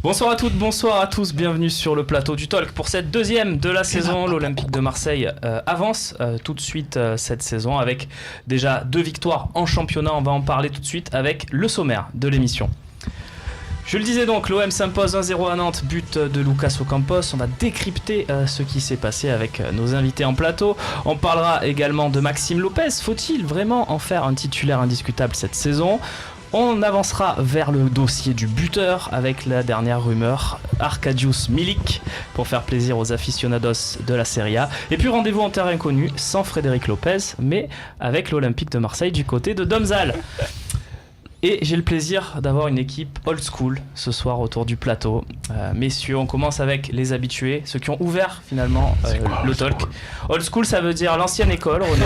Bonsoir à toutes, bonsoir à tous, bienvenue sur le plateau du Talk pour cette deuxième de la saison. L'Olympique de Marseille avance tout de suite cette saison avec déjà 2 victoires en championnat. On va en parler tout de suite avec le sommaire de l'émission. Je le disais donc, l'OM s'impose 1-0 à Nantes, but de Lucas Ocampos. On va décrypter ce qui s'est passé avec nos invités en plateau. On parlera également de Maxime Lopez. Faut-il vraiment en faire un titulaire indiscutable cette saison ? On avancera vers le dossier du buteur avec la dernière rumeur, Arkadiusz Milik, pour faire plaisir aux aficionados de la Serie A. Et puis rendez-vous en terrain inconnu, sans Frédéric Lopez, mais avec l'Olympique de Marseille du côté de Domzal. Et j'ai le plaisir d'avoir une équipe old school ce soir autour du plateau. Messieurs, on commence avec les habitués, ceux qui ont ouvert finalement le talk. Old school, ça veut dire l'ancienne école, René.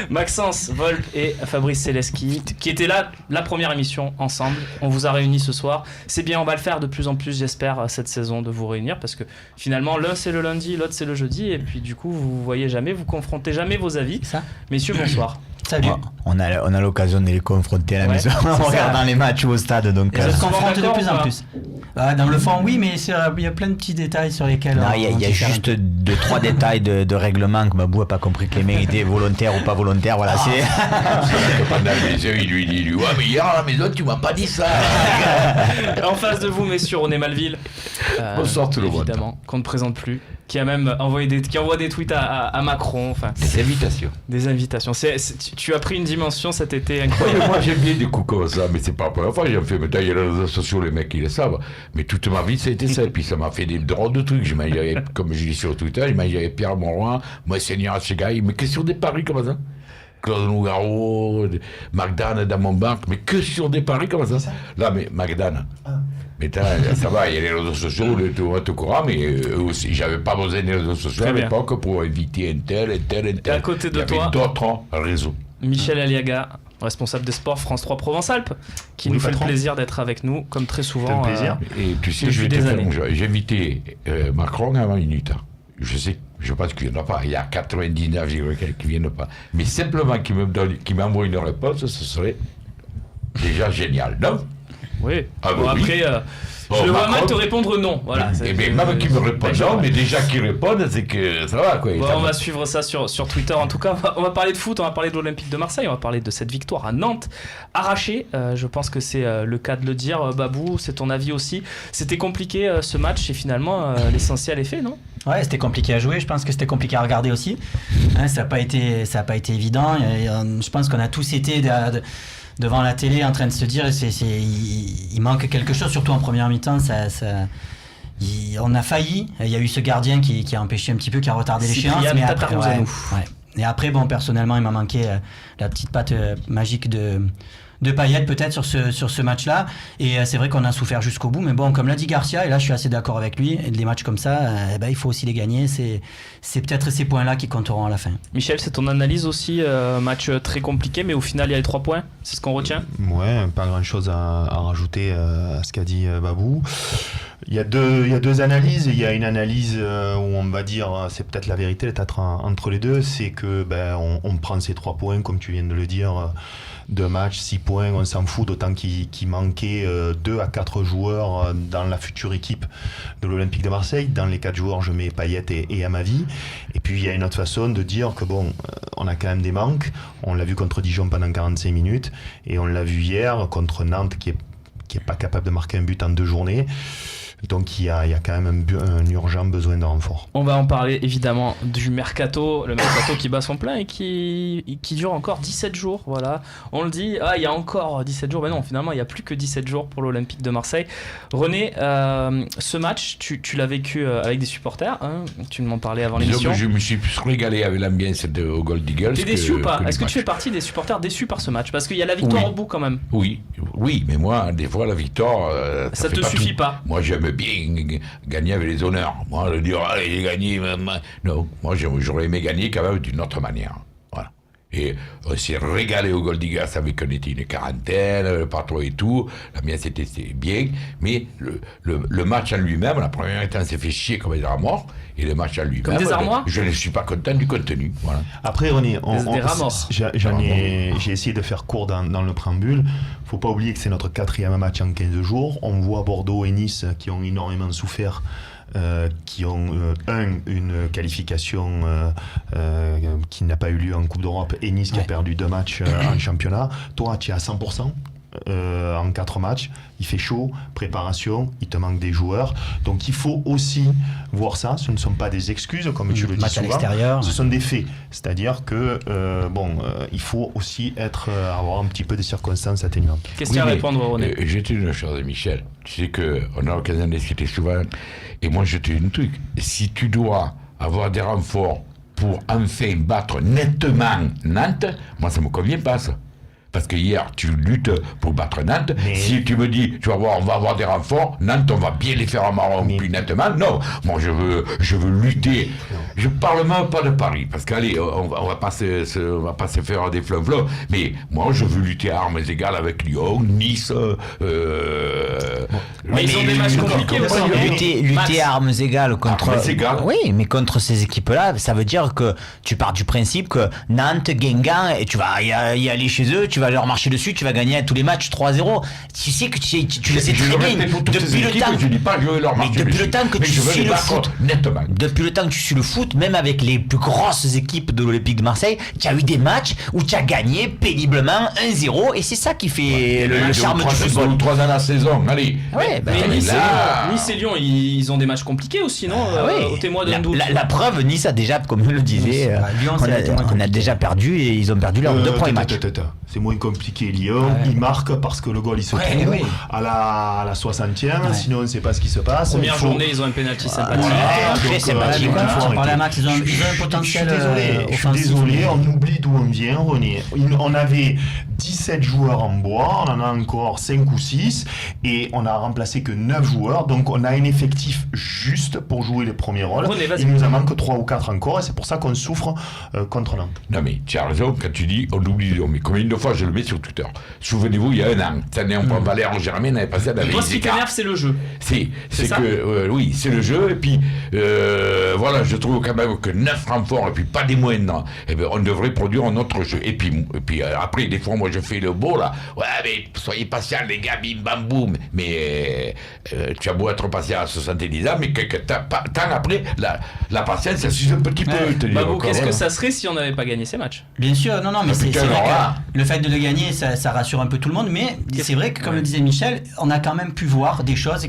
Maxence Volpe et Fabrice Céleschi qui étaient là la première émission ensemble. On vous a réunis ce soir. C'est bien, on va le faire de plus en plus, j'espère, cette saison, de vous réunir parce que finalement l'un c'est le lundi, l'autre c'est le jeudi et puis du coup vous voyez jamais, vous confrontez jamais vos avis. Ça. Messieurs, bonsoir. Salut. On a l'occasion de les confronter à la maison en regardant les matchs ou au stade. Donc, ils se confrontent de plus en plus. Dans le fond, oui, mais il y a plein de petits détails sur lesquels. Il y a juste 2-3 détails de règlement que Mabou n'a pas compris que les mérités volontaires ou pas volontaires. Voilà, c'est. Pendant la maison, il lui dit ouais, mais hier à la maison, tu m'as pas dit ça. En face de vous, messieurs, René Malville. Bonsoir tout le monde. Évidemment, qu'on ne présente plus. Qui a même envoie des tweets à Macron. Enfin, des invitations. Tu as pris une dimension cet été incroyable. Moi j'aime bien des coups comme ça, mais c'est pas la première fois que j'en fais. Maintenant il y a les réseaux sociaux, les mecs ils le savent. Mais toute ma vie ça a été ça. Et puis ça m'a fait des drôles de trucs. Comme je dis sur Twitter, j'imagine Pierre Monroy, Monseigneur Chegaï, mais que sur des paris comme ça. Claude Nougaro, Magdane dans mon banque, mais que sur des paris comme ça. Là, mais Magdane. Mais ça va, il y a les réseaux sociaux, tout au courant, mais eux aussi, j'avais pas besoin des réseaux sociaux à l'époque pour éviter un tel. Et à côté de toi, il y avait d'autres réseaux. Michel Aliaga, responsable des sports France 3 Provence-Alpes, qui nous fait le plaisir d'être avec nous, comme très souvent. C'est un plaisir. Et tu sais, j'ai invité Macron avant une nuit. Je pense qu'il n'y en a pas. Il y a 99 qui ne viennent pas. Mais simplement qu'il m'envoie une réponse, ce serait déjà génial, non? Oui. Après, je le vois mal te répondre non. Voilà. Et bien, même qu'il me réponde non, mais déjà qu'il réponde, c'est que ça va, quoi. On va suivre ça sur Twitter. En tout cas, on va parler de foot, on va parler de l'Olympique de Marseille, on va parler de cette victoire à Nantes, arrachée. Je pense que c'est le cas de le dire. Babou, c'est ton avis aussi. C'était compliqué ce match et finalement, l'essentiel est fait, non? Ouais, c'était compliqué à jouer. Je pense que c'était compliqué à regarder aussi. Ça n'a pas été évident. Je pense qu'on a tous été devant la télé en train de se dire il manque quelque chose, surtout en première mi-temps. On a failli. Il y a eu ce gardien qui a empêché un petit peu, qui a retardé l'échéance. Mais après, Et après, personnellement, il m'a manqué la petite patte magique de Payet peut-être sur ce match-là. Et c'est vrai qu'on a souffert jusqu'au bout. Mais bon, comme l'a dit Garcia, et là je suis assez d'accord avec lui, des matchs comme ça, il faut aussi les gagner. C'est peut-être ces points-là qui compteront à la fin. Michel, c'est ton analyse aussi, match très compliqué, mais au final il y a les 3 points. C'est ce qu'on retient? Ouais, pas grand-chose à rajouter à ce qu'a dit Babou. Il y a deux analyses. Il y a une analyse où on va dire, c'est peut-être la vérité, peut-être entre les deux, c'est que on prend ces 3 points, comme tu viens de le dire, 2 matchs, 6 points, on s'en fout, d'autant qu'il manquait 2 à 4 joueurs dans la future équipe de l'Olympique de Marseille. Dans les 4 joueurs, je mets Payet et Amavi. Et puis il y a une autre façon de dire que on a quand même des manques. On l'a vu contre Dijon pendant 45 minutes, et on l'a vu hier contre Nantes qui est pas capable de marquer un but en 2 journées. Donc il y a quand même un urgent besoin de renfort. On va en parler évidemment du mercato, le mercato qui bat son plein et qui dure encore 17 jours. Voilà. On le dit, il y a encore 17 jours, mais non, finalement il n'y a plus que 17 jours pour l'Olympique de Marseille. René, ce match, tu l'as vécu avec des supporters, hein, tu m'en parlais avant l'émission. Je me suis plus régalé avec l'ambiance au Gold Eagles. T'es déçu ou pas? Est-ce que tu fais partie des supporters déçus par ce match? Parce qu'il y a la victoire au bout quand même. Oui, mais moi, des fois la victoire... ça te suffit pas. Moi j'aime bien gagner avec les honneurs. Moi, de dire, allez, j'ai gagné. Non, moi, j'aurais aimé gagner quand même d'une autre manière. Voilà. Et on s'est régalé au Goldigas avec, on était une quarantaine, le patron et tout. La mienne, c'était bien. Mais le match en lui-même, la première mi-temps, on s'est fait chier comme des armoires. Et le match en lui-même, Comme des armoires je ne suis pas content du contenu. Voilà. Après, René, Des rats morts. j'ai essayé de faire court dans le préambule. Faut pas oublier que c'est notre 4e match en 15 jours. On voit Bordeaux et Nice qui ont énormément souffert. Qui ont une qualification qui n'a pas eu lieu en Coupe d'Europe et Nice qui a perdu 2 matchs en championnat. Toi, tu es à 100% en 4 matchs. Il fait chaud, préparation, il te manque des joueurs. Donc il faut aussi voir ça. Ce ne sont pas des excuses, comme tu le dis match à souvent. l'extérieur. Ce sont des faits. C'est-à-dire que il faut aussi avoir un petit peu des circonstances atténuantes. Qu'est-ce qu'il y a à répondre, René? J'ai dit une chose, Michel. Tu sais qu'on a l'occasion de discuter souvent. Et moi, je te dis un truc. Si tu dois avoir des renforts pour enfin battre nettement Nantes, moi, ça ne me convient pas, ça. Parce que hier, tu luttes pour battre Nantes. Mais... Si tu me dis, tu vas voir, on va avoir des renforts, Nantes, on va bien les faire en marron plus nettement. Non, moi, je veux lutter. Je parle même pas de Paris, parce qu'allez, on va pas se faire des fleuves. Mais moi, je veux lutter à armes égales avec Lyon, Nice. Mais ils ont des matchs compliqués aussi. Lutter à armes égales contre. Armes égales. Oui, mais contre ces équipes-là, ça veut dire que tu pars du principe que Nantes, Guingamp, et tu vas y aller chez eux, tu vas leur marcher dessus, tu vas gagner tous les matchs 3-0. Tu sais que tu le sais très bien. Depuis le temps. Je dis pas, je vais leur marcher depuis dessus. le temps que tu suis le foot, nettement. depuis le temps que tu suis le foot, même avec les plus grosses équipes de l'Olympique de Marseille, tu as eu des matchs où tu as gagné péniblement 1-0 et c'est ça qui fait le charme du football. 3 ans la saison, allez. Ouais, bah, Mais Nice là- et Lyon, ils ont des matchs compliqués aussi, non? Au témoin d'un doute. la preuve, Nice a déjà, comme je le disais, Lyon, ça a été moins on a compliqué. déjà perdu et ils ont perdu leurs 2 premiers matchs. C'est moins compliqué. Lyon, il marque parce que le goal il se trouve à la 60e. Sinon, on ne sait pas ce qui se passe. Première journée, ils ont un penalty sympathique. Très sympathique. On parlait à Max, ils ont un potentiel Je suis offensif. désolé, on oublie d'où on vient, René. On avait 17 joueurs en bois, on en a encore 5 ou 6, et on a remplacé que 9 joueurs, donc on a un effectif juste pour jouer les premiers rôles. René, vas-y. Il nous en manque 3 ou 4 encore, et c'est pour ça qu'on souffre contre Nantes. Non mais tu as raison quand tu dis on oublie Lyon, mais combien de fois je le mets sur Twitter. Souvenez-vous, il y a 1 an, cette année on prend Valère en Germain, on avait passé à la Moi, ce qui t'énerve, c'est le jeu. C'est ça que, oui, c'est le jeu, et puis voilà, je trouve quand même que 9 renforts, et puis pas des moindres, et bien, on devrait produire un autre jeu. Et puis après, des fois, moi je fais le beau là, ouais, mais soyez patients les gars, bim bam boum, mais tu as beau être patient à 70 ans, mais quelques temps après, la patience, ça s'use un petit peu. Babou, qu'est-ce que ça serait si on n'avait pas gagné ces matchs? Bien sûr, non, mais c'est putain, vrai alors là. que le fait de le gagner, ça rassure un peu tout le monde, mais c'est vrai que, comme le disait Michel, on a quand même pu voir des choses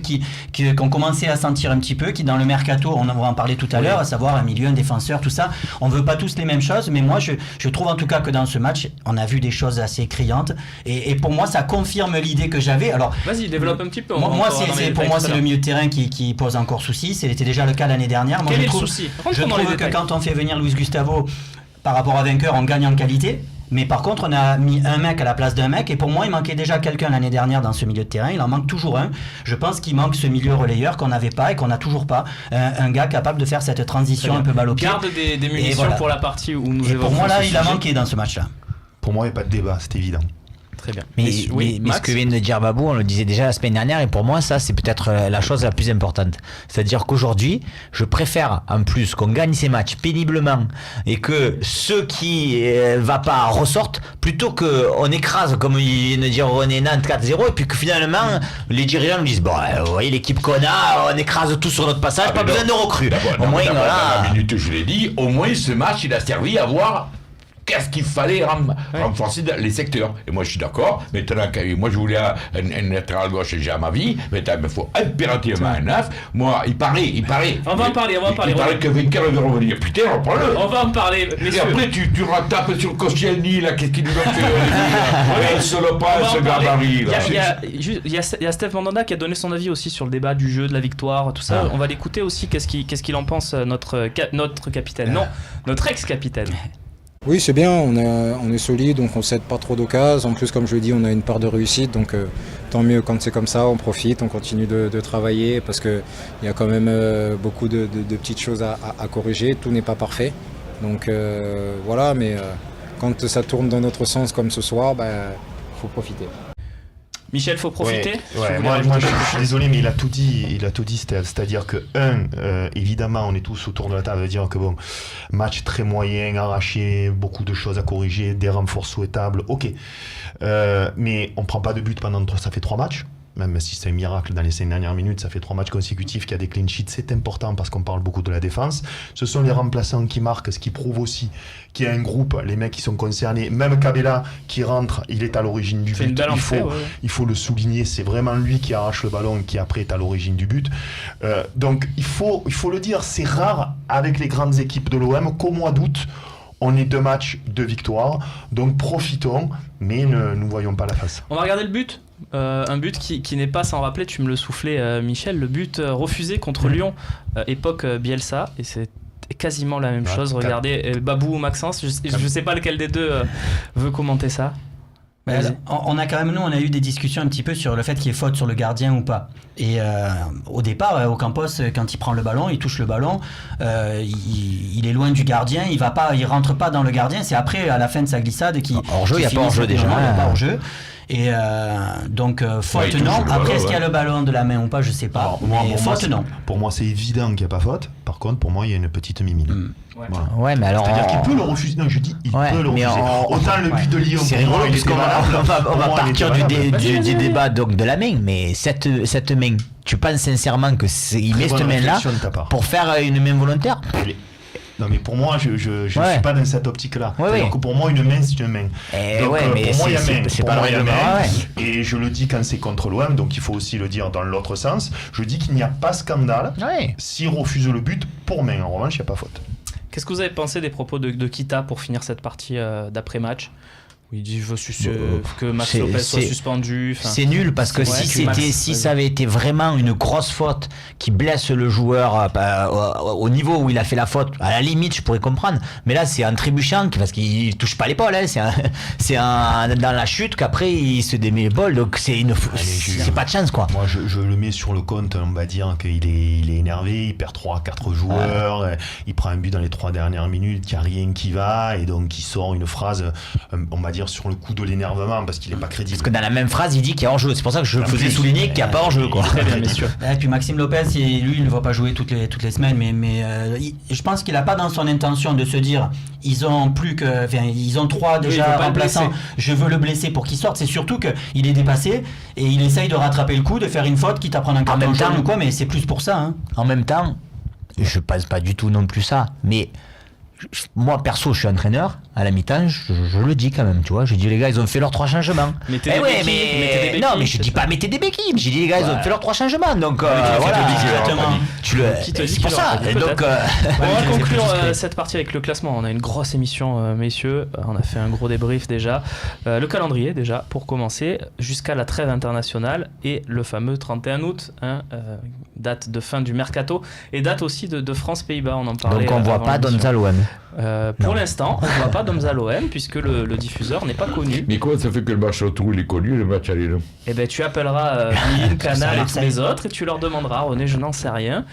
qu'on commençait à sentir un petit peu, qui dans le mercato, on va en parler tout à l'heure, à savoir un milieu, un défenseur, tout ça, on veut pas tous les mêmes choses, mais moi je trouve en tout cas que dans ce match, on a vu des choses assez criantes, et pour moi ça confirme l'idée que j'avais. Alors, Vas-y, développe un petit peu. pour moi c'est le milieu de terrain qui pose encore souci, c'était déjà le cas l'année dernière. Moi, Quel est je le trouve, souci? je Rentrons dans les trouve que détails. quand on fait venir Luis Gustavo par rapport à Vainqueur, on gagne en qualité. Mais par contre, on a mis un mec à la place d'un mec, et pour moi, il manquait déjà quelqu'un l'année dernière dans ce milieu de terrain. Il en manque toujours un. Je pense qu'il manque ce milieu relayeur qu'on n'avait pas et qu'on n'a toujours pas. Un gars capable de faire cette transition un peu balle au pied. Garde des munitions voilà. pour la partie où nous Et pour évoquons moi, là, ce il a sujet. manqué dans ce match-là. Pour moi, il n'y a pas de débat, c'est évident. Très bien. Mais Max, ce que vient de dire Babou, on le disait déjà la semaine dernière, et pour moi, ça, c'est peut-être la chose la plus importante. C'est-à-dire qu'aujourd'hui, je préfère, en plus, qu'on gagne ces matchs péniblement, et que ceux qui va pas ressortent, plutôt qu'on écrase, comme il vient de dire René, Nantes 4-0, et puis que finalement, les dirigeants nous disent, bon, vous voyez l'équipe qu'on a, on écrase tout sur notre passage, pas besoin de recrues. Au moins, Dans voilà. la minute, je l'ai dit, au moins ce match, il a servi à voir qu'est-ce qu'il fallait renforcer les secteurs. Et moi, je suis d'accord. Maintenant, moi, je voulais un latéral gauche déjà à ma vie. Maintenant, il me faut impérativement un neuf. Moi, il paraît. On va en parler. Il paraît que Vainqueur va revenir. Putain, reprends-le. On va en parler, Et messieurs. après, tu ratapes sur Koscielny, là, qu'est-ce qu'il lui a fait? Il se le On pas, va ce en parler. gabarit, là. Il y a Steph Mandanda qui a donné son avis aussi sur le débat du jeu, de la victoire, tout ça. On va l'écouter aussi, qu'est-ce qu'il en pense, notre capitaine. Non, notre ex-capitaine. Oui, c'est bien, on est solide, donc on ne cède pas trop d'occasions. En plus, comme je le dis, on a une part de réussite, donc tant mieux quand c'est comme ça, on profite, on continue de travailler, parce qu'il y a quand même beaucoup de petites choses à corriger, tout n'est pas parfait. Donc voilà, mais quand ça tourne dans notre sens comme ce soir, faut profiter. Michel, faut profiter. Ouais, moi je suis désolé, mais il a tout dit. C'est-à-dire que évidemment, on est tous autour de la table de dire que bon, match très moyen, arraché, beaucoup de choses à corriger, des renforts souhaitables. Ok, mais on prend pas de but ça fait 3 matchs. Même si c'est un miracle dans les 5 dernières minutes, ça fait 3 matchs consécutifs qu'il y a des clean sheets, c'est important parce qu'on parle beaucoup de la défense. Ce sont les remplaçants qui marquent, ce qui prouve aussi qu'il y a un groupe, les mecs qui sont concernés. Même Cabella qui rentre, il est à l'origine du but. Il faut le souligner, c'est vraiment lui qui arrache le ballon et qui après est à l'origine du but. Donc il faut le dire, c'est rare avec les grandes équipes de l'OM qu'au mois d'août, on est 2 matchs, 2 victoires. Donc profitons, mais ne nous voyons pas la face. On va regarder le but. Un but qui n'est pas sans rappeler, tu me le soufflais Michel, le but refusé contre Lyon, époque Bielsa, et c'est quasiment la même chose. Regardez, Babou ou Maxence, je sais pas lequel des deux veut commenter ça. On a eu des discussions un petit peu sur le fait qu'il y ait faute sur le gardien ou pas. Et au départ, Ocampos, quand il prend le ballon, il touche le ballon, il est loin du gardien, il rentre pas dans le gardien. C'est après, à la fin de sa glissade, hors-jeu, il n'y a pas hors-jeu déjà. Il n'y a pas hors-jeu. Et donc faute non. Après, est-ce qu'il y a le ballon de la main ou pas, je sais pas. Alors, faute non. Pour moi, c'est évident qu'il n'y a pas faute. Par contre, pour moi, il y a une petite mimine. Voilà. Ouais, mais alors. C'est-à-dire qu'il peut le refuser. Non, je dis, il peut le refuser. Autant le but de Lyon. C'est rigolo parce qu'on va partir du débat donc de la main, mais cette main, tu penses sincèrement que il met cette main-là pour faire une main volontaire? Non, mais pour moi, je ne suis pas dans cette optique-là. Donc pour moi, une main, c'est une main. Donc mais pour moi, il y a main. C'est pas le règlement. Et je le dis quand c'est contre l'OM, donc il faut aussi le dire dans l'autre sens. Je dis qu'il n'y a pas scandale s'il refuse le but pour main. En revanche, il n'y a pas faute. Qu'est-ce que vous avez pensé des propos de Kita pour finir cette partie d'après-match? Il dit je veux que Max Lopez soit suspendu. C'est nul parce que si ça avait été vraiment une grosse faute qui blesse le joueur au niveau où il a fait la faute, à la limite je pourrais comprendre. Mais là c'est un trébuchant parce qu'il touche pas l'épaule. C'est dans la chute qu'après il se démet l'épaule. Donc c'est pas de chance quoi. Moi je le mets sur le compte, on va dire qu'il est énervé, il perd 3-4 joueurs, il prend un but dans les 3 dernières minutes, il n'y a rien qui va et donc il sort une phrase, on va dire sur le coup de l'énervement parce qu'il n'est pas crédible. Parce que dans la même phrase il dit qu'il y a hors-jeu, c'est pour ça que je faisais souligner qu'il n'y a pas hors-jeu quoi. Très bien messieurs. Et puis Maxime Lopez, lui il ne va pas jouer toutes les semaines, mais je pense qu'il n'a pas dans son intention de se dire ils ont 3 déjà remplaçants, je veux le blesser pour qu'il sorte. C'est surtout qu'il est dépassé et il essaye de rattraper le coup, de faire une faute quitte à prendre un carton jaune ou quoi, mais c'est plus pour ça hein. En même temps je pense pas du tout non plus ça, mais moi perso je suis entraîneur à la mi-temps, je le dis quand même, tu vois, je dis les gars ils ont fait leurs 3 changements. Mettez des béquilles, non mais je dis pas mettez des béquilles, mais j'ai dit les gars ils ont fait leurs 3 changements donc voilà c'est pour ça. Donc on va conclure cette partie avec le classement. On a une grosse émission messieurs, on a fait un gros débrief déjà, le calendrier déjà pour commencer jusqu'à la trêve internationale et le fameux 31 août date de fin du mercato et date aussi de France-Pays-Bas, on en parlait. Donc on voit pas Donza l'OM. Pour l'instant, on ne voit pas Domza l'OM puisque le diffuseur n'est pas connu. Mais comment ça fait que le match retour il est connu, le match aller là? Eh ben tu appelleras Bein, Canal et tous les autres et tu leur demanderas. René, je n'en sais rien.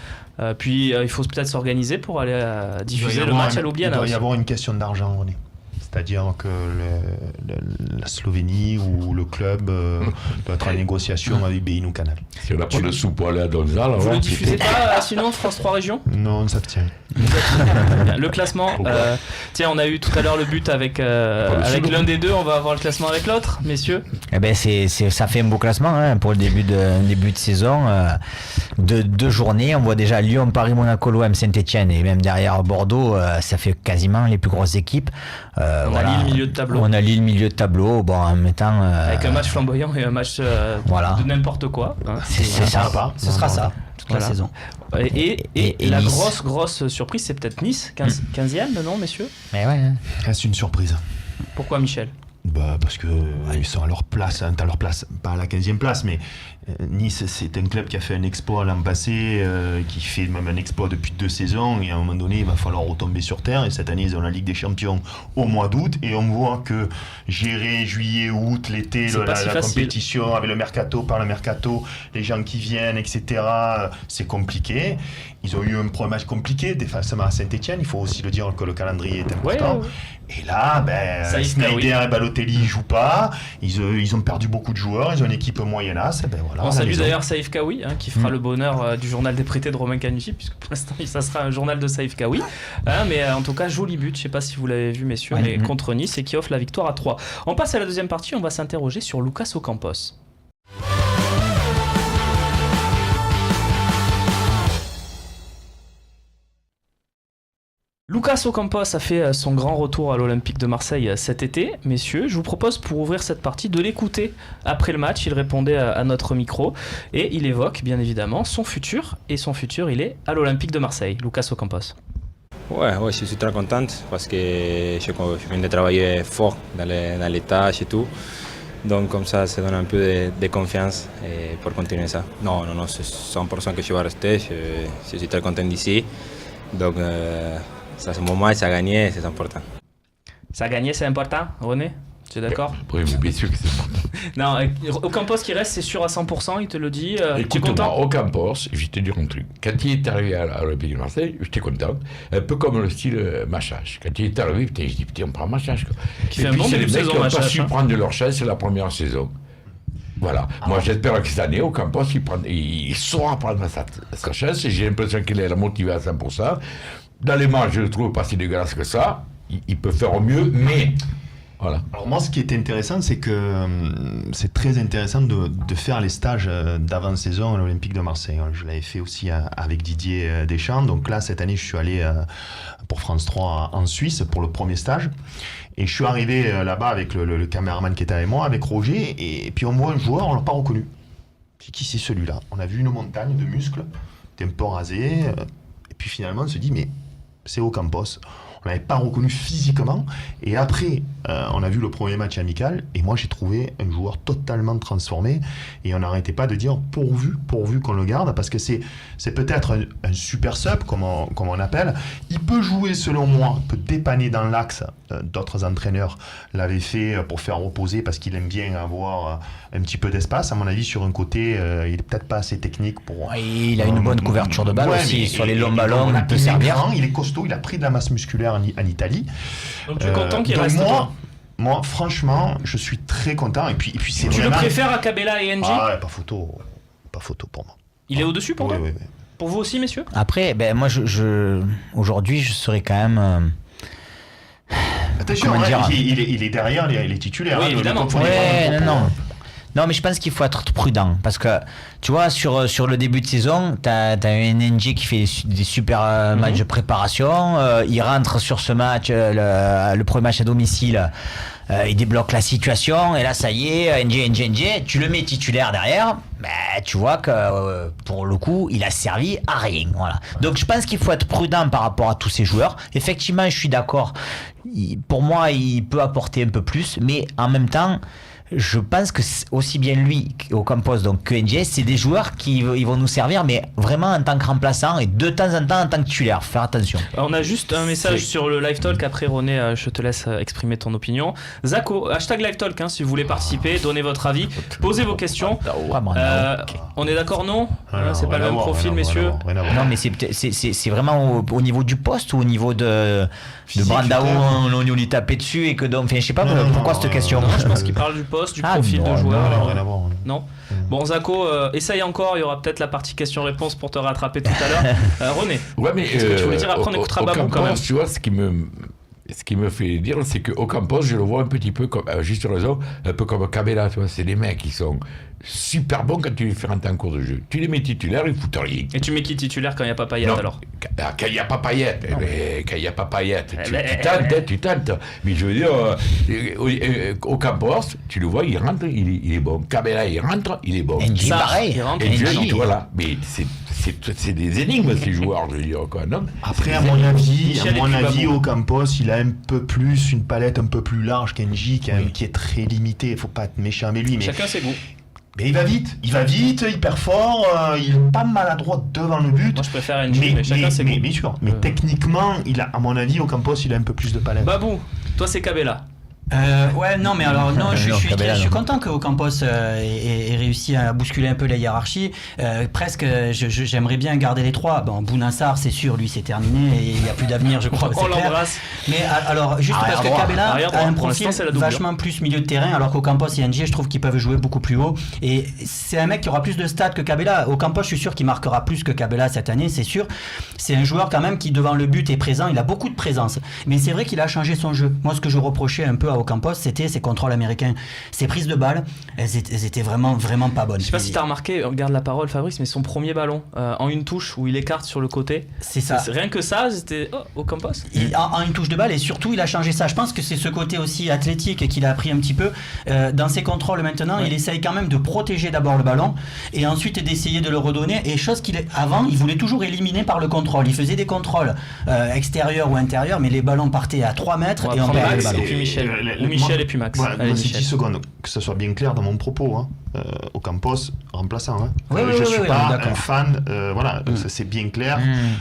Puis il faut peut-être s'organiser pour aller diffuser le match à Ljubljana. Il doit y avoir une question d'argent, René. C'est-à-dire que la Slovénie ou le club doit être en négociation avec Bein ou Canal. Si on n'a pas de sous pour aller à Donza, là. Vous ne diffusez pas sinon France 3 Régions? Non, ça tient. Le classement, tiens, on a eu tout à l'heure le but avec l'un des deux, on va avoir le classement avec l'autre, messieurs. Eh ben ça fait un beau classement hein, pour le début de saison. De 2 journées, on voit déjà Lyon, Paris, Monaco, l'OM, Saint-Etienne et même derrière Bordeaux, ça fait quasiment les plus grosses équipes. On a Lille milieu de tableau. On a Lille milieu de tableau, bon en mettant avec un match flamboyant et un match de n'importe quoi. Hein. Ce sera ça toute la saison. Et la Nice. grosse surprise, c'est peut-être Nice, 15e, non, messieurs? Mais ouais. C'est une surprise. Pourquoi, Michel? Parce que ils sont à leur place, pas à la 15e place, mais Nice c'est un club qui a fait un exploit l'an passé, qui fait même un exploit depuis 2 saisons, et à un moment donné il va falloir retomber sur terre, et cette année ils ont la Ligue des Champions au mois d'août, et on voit que gérer juillet, août, l'été, la compétition avec le mercato, par le mercato, les gens qui viennent, etc., c'est compliqué. Ils ont eu un premier match compliqué, défensivement à Saint-Etienne, il faut aussi le dire que le calendrier est important. Et là, Saïf Sneijder Kaoui. et Balotelli jouent pas. Ils ont perdu beaucoup de joueurs. Ils ont une équipe moyennasse. Voilà, On salue ils ont- d'ailleurs Saïf Kaoui, qui fera le bonheur du journal des prêtés de Romain Canucci, puisque pour l'instant ça sera un journal de Saïf Kaoui. Mais en tout cas, joli but, je sais pas si vous l'avez vu messieurs, mais contre Nice et qui offre la victoire à 3. On passe à la deuxième partie, on va s'interroger sur Lucas Ocampos. Lucas Ocampos a fait son grand retour à l'Olympique de Marseille cet été. Messieurs, je vous propose pour ouvrir cette partie de l'écouter après le match. Il répondait à notre micro et il évoque bien évidemment son futur. Et son futur, il est à l'Olympique de Marseille. Lucas Ocampos. Ouais, je suis très contente parce que je viens de travailler fort dans les tâches et tout. Donc comme ça donne un peu de confiance et pour continuer ça. Non, c'est 100% que je vais rester. Je suis très content d'ici. Donc ça c'est mon match, ça a gagné, c'est important. Ça a gagné, c'est important, René? Tu es d'accord? Oui, mais bien sûr que c'est important. Non, Ocampos qui reste, c'est sûr à 100%, il te le dit. Tu es Écoute-moi, content? Ocampos, je vais te dire un truc. Quand il est arrivé à l'Olympique de Marseille, j'étais content. Un peu comme le style Machach. Quand il est arrivé, putain, je dis, putain, on prend Machach. Qui fait un bon début de saison, qui n'ont pas Machach, su hein. prendre de leur chance la première saison. Voilà. Moi, j'espère que cette année, Ocampos, il saura prendre sa chance. J'ai l'impression qu'il est motivé à 100%. Dans les matchs, je le trouve pas si dégueulasse que ça. Il peut faire au mieux, mais... Voilà. Alors moi, ce qui était intéressant, c'est que c'est très intéressant de faire les stages d'avant-saison à l'Olympique de Marseille. Je l'avais fait aussi avec Didier Deschamps. Donc là, cette année, je suis allé pour France 3 en Suisse pour le premier stage. Et je suis arrivé là-bas avec le caméraman qui était avec moi, avec Roger. Et puis on voit un joueur, on l'a pas reconnu. C'est qui c'est celui-là? On a vu une montagne de muscles, il était un peu rasé. Et puis finalement, on se dit, mais c'est Ocampos. On l'avait pas reconnu physiquement. Et après, on a vu le premier match amical. Et moi, j'ai trouvé un joueur totalement transformé. Et on n'arrêtait pas de dire pourvu qu'on le garde. Parce que c'est peut-être un super sub, comme on appelle. Il peut jouer, selon moi, il peut dépanner dans l'axe. D'autres entraîneurs l'avaient fait pour faire reposer parce qu'il aime bien avoir un petit peu d'espace. À mon avis, sur un côté, il est peut-être pas assez technique pour... Ouais, il a une bonne couverture de balle aussi. Sur les longs ballons, il peut servir. Grand, il est costaud, il a pris de la masse musculaire en Italie. Donc tu es content qu'il donc reste, toi? moi, franchement, je suis très content. Et puis c'est Tu le vraiment... préfères à Kabela et NG? Ah ouais, pas photo pour moi. Il est au-dessus pour Oui, toi? oui. Pour vous aussi, messieurs? Après, moi, aujourd'hui, je serais quand même... Attention, Comment dire, il est derrière, il est titulaire. Oui, hein, évidemment. non. Non, mais je pense qu'il faut être prudent parce que tu vois, sur le début de saison, t'as un NNG qui fait des super matchs de préparation. Il rentre sur ce match, le premier match à domicile. Il débloque la situation et là ça y est, NG, tu le mets titulaire derrière, tu vois que pour le coup il a servi à rien, voilà. Donc je pense qu'il faut être prudent par rapport à tous ces joueurs. Effectivement, je suis d'accord, pour moi il peut apporter un peu plus, mais en même temps je pense que aussi bien lui Ocampos donc que NG, c'est des joueurs qui ils vont nous servir, mais vraiment en tant que remplaçant et de temps en temps en tant que titulaire. Faire attention. On a juste un message sur le live talk. Après, René, je te laisse exprimer ton opinion. Zako, hashtag live talk, si vous voulez participer, donnez votre avis, posez vos questions. On est d'accord, non? C'est pas le même profil, messieurs. Non, mais c'est vraiment au niveau du poste ou au niveau de Brandao, on lui tapait dessus et que donc, enfin, je sais pas pourquoi cette question. Non, je pense qu'il parle du poste, du profil de joueur. Rien à voir. Non. Bon, Zako, essaye encore. Il y aura peut-être la partie question-réponse pour te rattraper tout à l'heure. René. Ouais, mais Est-ce que tu voulais dire après on écoutera Babou quand même. Tu vois, ce qui me fait dire, c'est que Ocampos, je le vois un petit peu comme, juste raison, un peu comme Kabela, tu vois, c'est des mecs qui sont super bons quand tu les fais rentrer en cours de jeu. Tu les mets titulaires, ils foutent rien. Et tu mets qui titulaire quand il n'y a pas Payet alors? Quand il n'y a pas Payet, quand il n'y a pas Payet, tu tentes. Mais je veux dire, Ocampos, tu le vois, il rentre, il est bon. Kabela, il rentre, il est bon. NG, pareil. Il rentre, Et voilà, mais c'est des énigmes ces joueurs, je veux dire quoi, non? Après, à mon avis, Ocampos, il a un peu plus une palette un peu plus large qu'Engie, qui est très limitée. Il faut pas être méchant avec lui, mais Chacun ses goûts. mais il va vite, il perd fort, il est pas maladroit devant le but. Moi, je préfère NG, mais chacun ses goûts. Bien sûr, mais techniquement, à mon avis, Ocampos, il a un peu plus de palette. Babou, toi c'est Kabela. Ouais, non, mais alors, non, je Cabella, suis non. content que Ocampos ait réussi à bousculer un peu la hiérarchie. Presque, j'aimerais bien garder les trois. Bon, Bounassar, c'est sûr, lui, c'est terminé et il n'y a plus d'avenir, je crois. On c'est clair. l'embrasse. Mais alors, juste Arrière parce que droit. Cabella Arrière a droit, un pour profil l'instant, c'est la doublure. vachement plus milieu de terrain, alors qu'Ocampos et NG, je trouve qu'ils peuvent jouer beaucoup plus haut. Et c'est un mec qui aura plus de stats que Cabella. Ocampos, je suis sûr qu'il marquera plus que Cabella cette année, c'est sûr. C'est un joueur quand même qui, devant le but, est présent. Il a beaucoup de présence. Mais c'est vrai qu'il a changé son jeu. Moi, ce que je reprochais un peu à Ocampos, c'était ses contrôles américains. Ses prises de balles, elles étaient vraiment pas bonnes. Je sais pas si t'as remarqué, regarde la parole Fabrice, mais son premier ballon en une touche où il écarte sur le côté. C'est ça. Rien que ça, c'était Ocampos. En une touche de balle, et surtout il a changé ça. Je pense que c'est ce côté aussi athlétique qu'il a appris un petit peu dans ses contrôles maintenant. Ouais. Il essaye quand même de protéger d'abord le ballon et ensuite d'essayer de le redonner, et chose avant il voulait toujours éliminer par le contrôle. Il faisait des contrôles extérieurs ou intérieurs, mais les ballons partaient à 3 mètres On va et on prendre perdait le Max ballon. et puis Michel. Le- Ou Michel et puis Max. Voilà, Allez, moi, c'est Michel. 10 secondes, que ce soit bien clair dans mon propos. Hein. Ocampos, remplaçant. Hein. Oui, je oui, suis oui, pas d'accord. un fan, voilà, ça, c'est bien clair.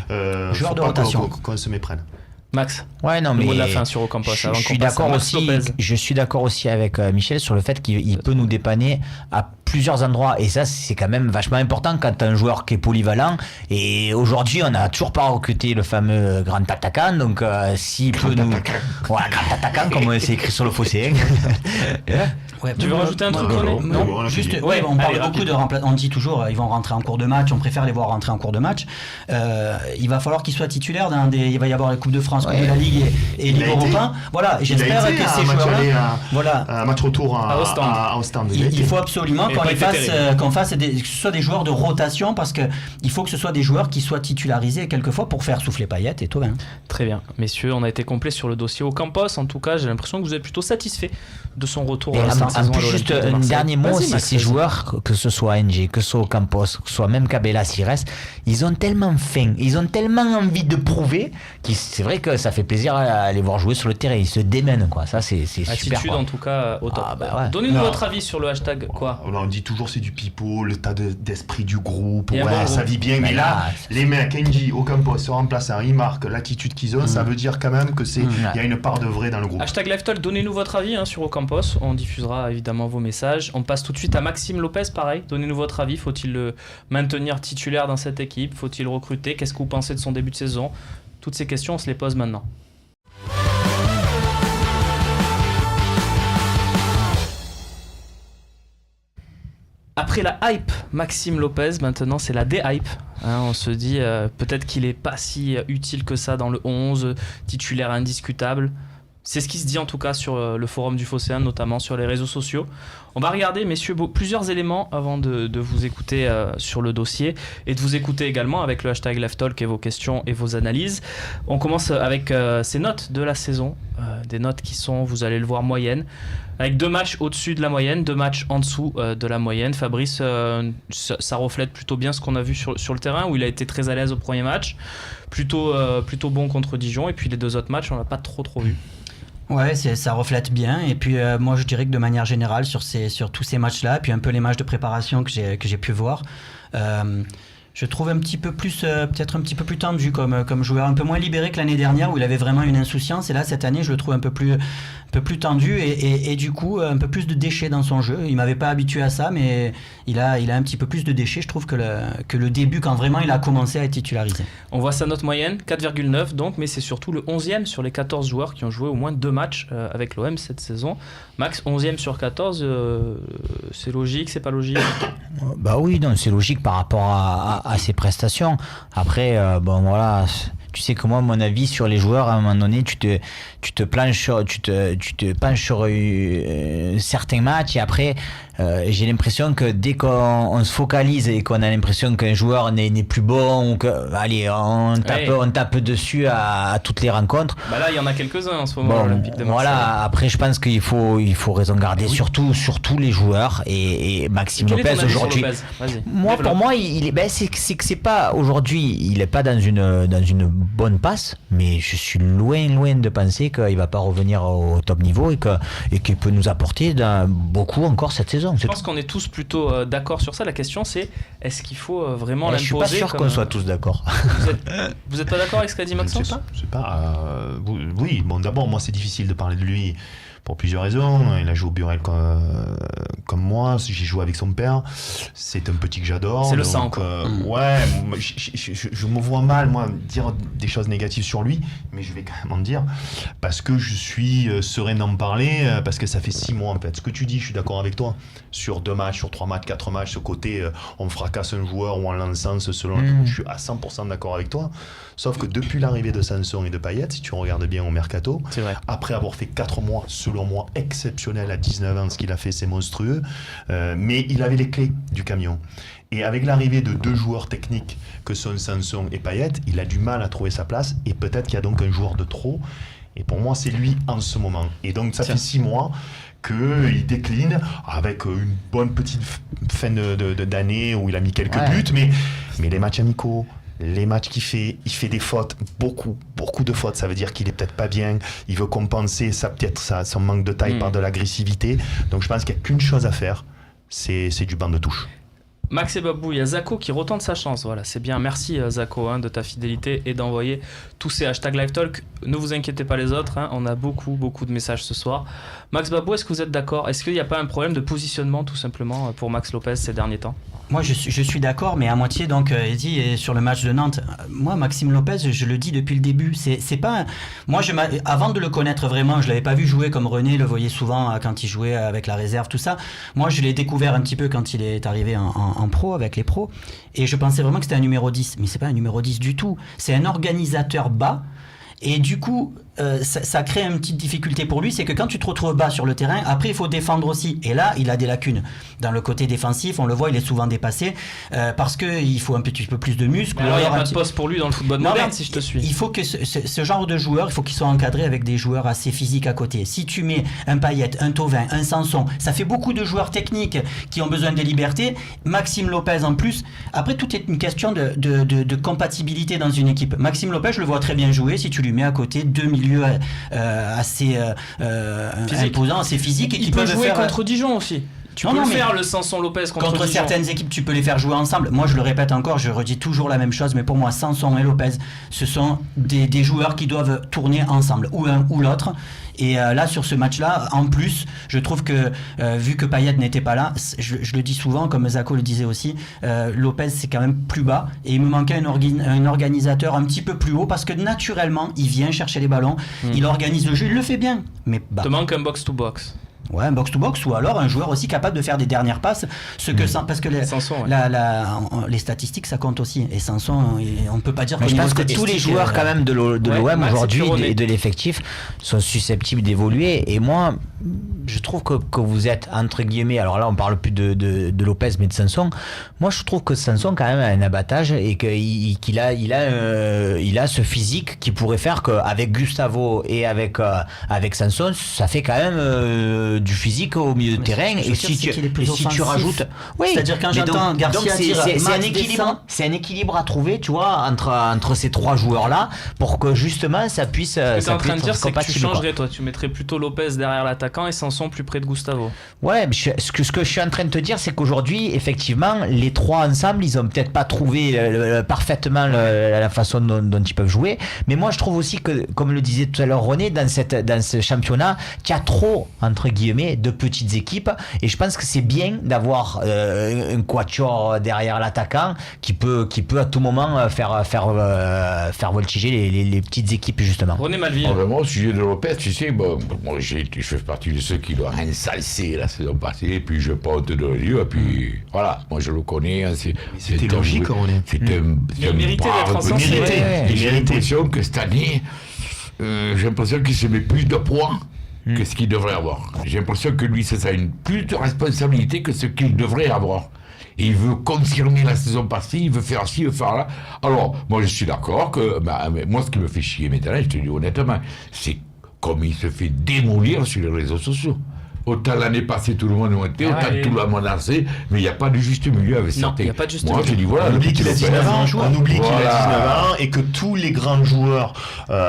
Joueur Faut de pas rotation. qu'on se méprenne. Max, Ouais, non, le mais mot de la fin sur Ocampos. je avant qu'on suis passe à d'accord Max aussi. Lopez. Je suis d'accord aussi avec Michel sur le fait qu'il peut nous dépanner à plusieurs endroits, et ça c'est quand même vachement important quand t'as un joueur qui est polyvalent. Et aujourd'hui, on n'a toujours pas recruté le fameux grand attaquant, donc s'il peut nous, voilà, grand attaquant comme c'est écrit sur le fossé. Ouais, Tu veux rajouter un truc, René non, on a Juste, fini. ouais, on parle allez, beaucoup de remplacement. On dit toujours, ils vont rentrer en cours de match. On préfère les voir rentrer en cours de match. Il va falloir qu'ils soient titulaires il va y avoir la Coupe de France, Coupe de la Ligue et Il Ligue a été. Europa. Voilà, et Il a j'espère été que à ces un match aller joueurs-là, voilà, un match retour À Ostende. à Ostende. Il a il été. faut absolument Et qu'on pas les été fasse, terrible. qu'on fasse que ce soit des joueurs de rotation, parce que il faut que ce soit des joueurs qui soient titularisés quelquefois pour faire souffler Payet et tout. Hein. Très bien, messieurs, on a été complet sur le dossier Ocampos. En tout cas, j'ai l'impression que vous êtes plutôt satisfait de son retour Et à cette en saison à plus, l'Olympique juste de un Marseille. dernier mot, Vas-y, c'est Max, ces vas-y. joueurs, que ce soit NG, que ce soit Ocampos, que ce soit même Cabella s'il reste, ils ont tellement faim, ils ont tellement envie de prouver, c'est vrai que ça fait plaisir à les voir jouer sur le terrain, ils se démènent, quoi. Ça, c'est super. Attitude Quoi. en tout cas au top. Ah, bah ouais. Donnez-nous Non. votre avis sur le hashtag quoi. On dit toujours c'est du pipeau, l'état d'esprit du groupe, Il y a un ouais, bon ça groupe. vit bien, mais Mais là, là, les mecs, NG, Ocampos, se remplaçant, ils marquent l'attitude qu'ils ont, ça veut dire quand même que il y a une part de vrai dans le groupe. Hashtag LiveTalk, donnez-nous votre avis sur Ocampos. On diffusera évidemment vos messages. On passe tout de suite à Maxime Lopez, pareil. Donnez-nous votre avis. Faut-il le maintenir titulaire dans cette équipe? Faut-il recruter? Qu'est-ce que vous pensez de son début de saison? Toutes ces questions, on se les pose maintenant. Après la hype Maxime Lopez, maintenant c'est la déhype. On se dit peut-être qu'il est pas si utile que ça dans le 11, titulaire indiscutable. C'est ce qui se dit en tout cas sur le forum du Phocéen, notamment sur les réseaux sociaux. On va regarder, messieurs, plusieurs éléments avant de vous écouter sur le dossier et de vous écouter également avec le hashtag LiveTalk et vos questions et vos analyses. On commence avec ces notes de la saison, des notes qui sont, vous allez le voir, moyennes, avec 2 matchs au-dessus de la moyenne, 2 matchs en dessous de la moyenne. Fabrice, ça reflète plutôt bien ce qu'on a vu sur le terrain, où il a été très à l'aise au premier match, plutôt bon contre Dijon, et puis les 2 autres matchs, on l'a pas trop vu. Ouais, ça reflète bien. Et puis moi, je dirais que de manière générale, sur tous ces matchs-là, puis un peu les matchs de préparation que j'ai pu voir, je trouve un petit peu plus, peut-être un petit peu plus tendu comme joueur, un peu moins libéré que l'année dernière où il avait vraiment une insouciance. Et là, cette année, je le trouve un peu plus tendu et du coup un peu plus de déchets dans son jeu. Il m'avait pas habitué à ça, mais il a un petit peu plus de déchets. Je trouve que le début, quand vraiment il a commencé à être titularisé. On voit sa note moyenne, 4,9 donc, mais c'est surtout le 11e sur les 14 joueurs qui ont joué au moins 2 matchs avec l'OM cette saison. Max, 11e sur 14, c'est logique, c'est pas logique? Bah oui, non, c'est logique par rapport à ses prestations. Après, bon voilà, tu sais que moi, mon avis sur les joueurs, à un moment donné, tu te penches sur certains matchs et après, j'ai l'impression que dès qu'on se focalise et qu'on a l'impression qu'un joueur n'est plus bon, ou que, allez, on tape dessus à toutes les rencontres. Bah là, il y en a quelques-uns en ce moment à Bon, l'Olympique de Marseille. voilà, après je pense qu'il faut raison garder sur tous les joueurs et Maxime Quel est ton Lopez avis sur aujourd'hui. Lopez? Vas-y, Moi, développe. pour moi, c'est que c'est pas aujourd'hui, il est pas dans une bonne passe, mais je suis loin de penser qu'il va pas revenir au top niveau et qu'il peut nous apporter beaucoup encore cette saison. Je pense qu'on est tous plutôt d'accord sur ça. La question c'est, est-ce qu'il faut vraiment l'imposer? Je suis pas sûr qu'on soit tous d'accord. Vous êtes pas d'accord avec ce qu'a dit Je Maxence? sais pas. Oui, bon, d'abord, moi, c'est difficile de parler de lui pour plusieurs raisons. Il a joué au Burel comme moi, j'ai joué avec son père. C'est un petit que j'adore. C'est le donc, sang, quoi. Ouais, je me vois mal, moi, dire des choses négatives sur lui, mais je vais quand même en dire, parce que je suis serein d'en parler, parce que ça fait 6 mois en fait. Ce que tu dis, je suis d'accord avec toi. Sur 2 matchs, sur 3 matchs, 4 matchs, ce côté, on fracasse un joueur ou on l'encense selon... Je suis à 100% d'accord avec toi. Sauf que depuis l'arrivée de Sanson et de Payet, si tu regardes bien au mercato, C'est vrai. après avoir fait 4 mois, selon moi, exceptionnel à 19 ans, ce qu'il a fait, c'est monstrueux, mais il avait les clés du camion. Et avec l'arrivée de 2 joueurs techniques que sont Sanson et Payet, il a du mal à trouver sa place, et peut-être qu'il y a donc un joueur de trop. Et pour moi, c'est lui en ce moment. Et donc, ça fait 6 mois qu'il décline avec une bonne petite fin d'année où il a mis quelques buts, mais les matchs amicaux, les matchs qu'il fait, il fait des fautes, beaucoup de fautes, ça veut dire qu'il est peut-être pas bien, il veut compenser son manque de taille par de l'agressivité, donc je pense qu'il n'y a qu'une chose à faire, c'est du banc de touche. Max et Babou, il y a Zako qui retente sa chance. Voilà, c'est bien. Merci Zako de ta fidélité et d'envoyer tous ces hashtags LiveTalk. Ne vous inquiétez pas les autres, on a beaucoup de messages ce soir. Max Babou, est-ce que vous êtes d'accord? Est-ce qu'il n'y a pas un problème de positionnement tout simplement pour Max Lopez ces derniers temps? Moi, je suis d'accord, mais à moitié. Donc, Eddy, sur le match de Nantes, moi, Maxime Lopez, je le dis depuis le début, c'est pas. Moi, avant de le connaître vraiment, je l'avais pas vu jouer comme René le voyait souvent quand il jouait avec la réserve, tout ça. Moi, je l'ai découvert un petit peu quand il est arrivé en pro avec les pros, et je pensais vraiment que c'était un numéro 10, mais c'est pas un numéro 10 du tout. C'est un organisateur bas, et du coup. Ça crée une petite difficulté pour lui, c'est que quand tu te retrouves bas sur le terrain, après il faut défendre aussi. Et là, il a des lacunes. Dans le côté défensif, on le voit, il est souvent dépassé parce qu'il faut un petit peu plus de muscles. Alors il n'y a pas de poste pour lui dans le football moderne, si je te suis. Il faut que ce genre de joueur, il faut qu'il soit encadré avec des joueurs assez physiques à côté. Si tu mets un Payet, un Thauvin, un Sanson, ça fait beaucoup de joueurs techniques qui ont besoin de liberté. Maxime Lopez en plus. Après, tout est une question de compatibilité dans une équipe. Maxime Lopez, je le vois très bien jouer si tu lui mets à côté 2 milieux assez imposants, assez physiques, et qui peut peuvent jouer faire contre Dijon aussi. Tu peux faire le Sanson Lopez contre Dijon. Certaines équipes, tu peux les faire jouer ensemble. Moi, je le répète encore, je redis toujours la même chose, mais pour moi, Sanson et Lopez, ce sont des joueurs qui doivent tourner ensemble, ou un ou l'autre. Et là, sur ce match-là, en plus, je trouve que, vu que Payet n'était pas là, je le dis souvent, comme Zako le disait aussi, Lopez, c'est quand même plus bas. Et il me manquait un organisateur un petit peu plus haut, parce que naturellement, il vient chercher les ballons, il organise le jeu, il le fait bien. Mais bas. Te manque un box-to-box. Ouais, un box-to-box, ou alors un joueur aussi capable de faire des dernières passes, parce que Sanson, les statistiques, ça compte aussi. Et Sanson, on ne peut pas dire que... Je pense que tous les joueurs quand même de l'OM aujourd'hui et de l'effectif sont susceptibles d'évoluer. Et moi, je trouve que vous êtes, entre guillemets, alors là on parle plus de Lopez mais de Sanson. Moi je trouve que Sanson quand même a un abattage et qu'il a ce physique qui pourrait faire qu'avec Gustavo et avec Sanson, ça fait quand même du physique au milieu de terrain. Et si tu rajoutes, c'est-à-dire quand j'entends Garcia dire c'est un équilibre à trouver, tu vois, entre ces 3 joueurs là, pour que justement ça puisse. Ce que tu es en train de dire, c'est que tu changerais, toi, tu mettrais plutôt Lopez derrière l'attaquant et Sanson plus près de Gustavo. Ouais, mais ce que je suis en train de te dire, c'est qu'aujourd'hui, effectivement, les 3 ensemble, ils ont peut-être pas trouvé parfaitement la façon dont ils peuvent jouer. Mais moi, je trouve aussi que, comme le disait tout à l'heure René, dans ce championnat, qu'il y a trop, entre guillemets, de petites équipes. Et je pense que c'est bien d'avoir un quatuor derrière l'attaquant qui peut à tout moment faire voltiger les petites équipes, justement. René Malville. Vraiment, au sujet de Lopez, tu sais, moi, je fais partie de ceux qui l'ont ensalcé la saison passée, puis je porte de lieu, et puis voilà, moi je le connais. C'était logique, René. Il méritait d'être encensé. J'ai l'impression que cette année, qu'il se met plus de points que ce qu'il devrait avoir. J'ai l'impression que lui, ça a plus de responsabilité que ce qu'il devrait avoir. Et il veut confirmer la saison passée, il veut faire ci, il veut faire là. Alors, moi je suis d'accord que, moi ce qui me fait chier maintenant, je te dis honnêtement, c'est comme il se fait démolir sur les réseaux sociaux. Autant l'année passée, tout le monde a été, autant tout le monde a lancé, mais il n'y a pas de juste milieu avec Non, certains. il n'y a pas de juste Moi, milieu. je dis, voilà, On oublie qu'il a 19 ans, on oublie qu'il a Voilà. 19 ans et que tous les grands joueurs,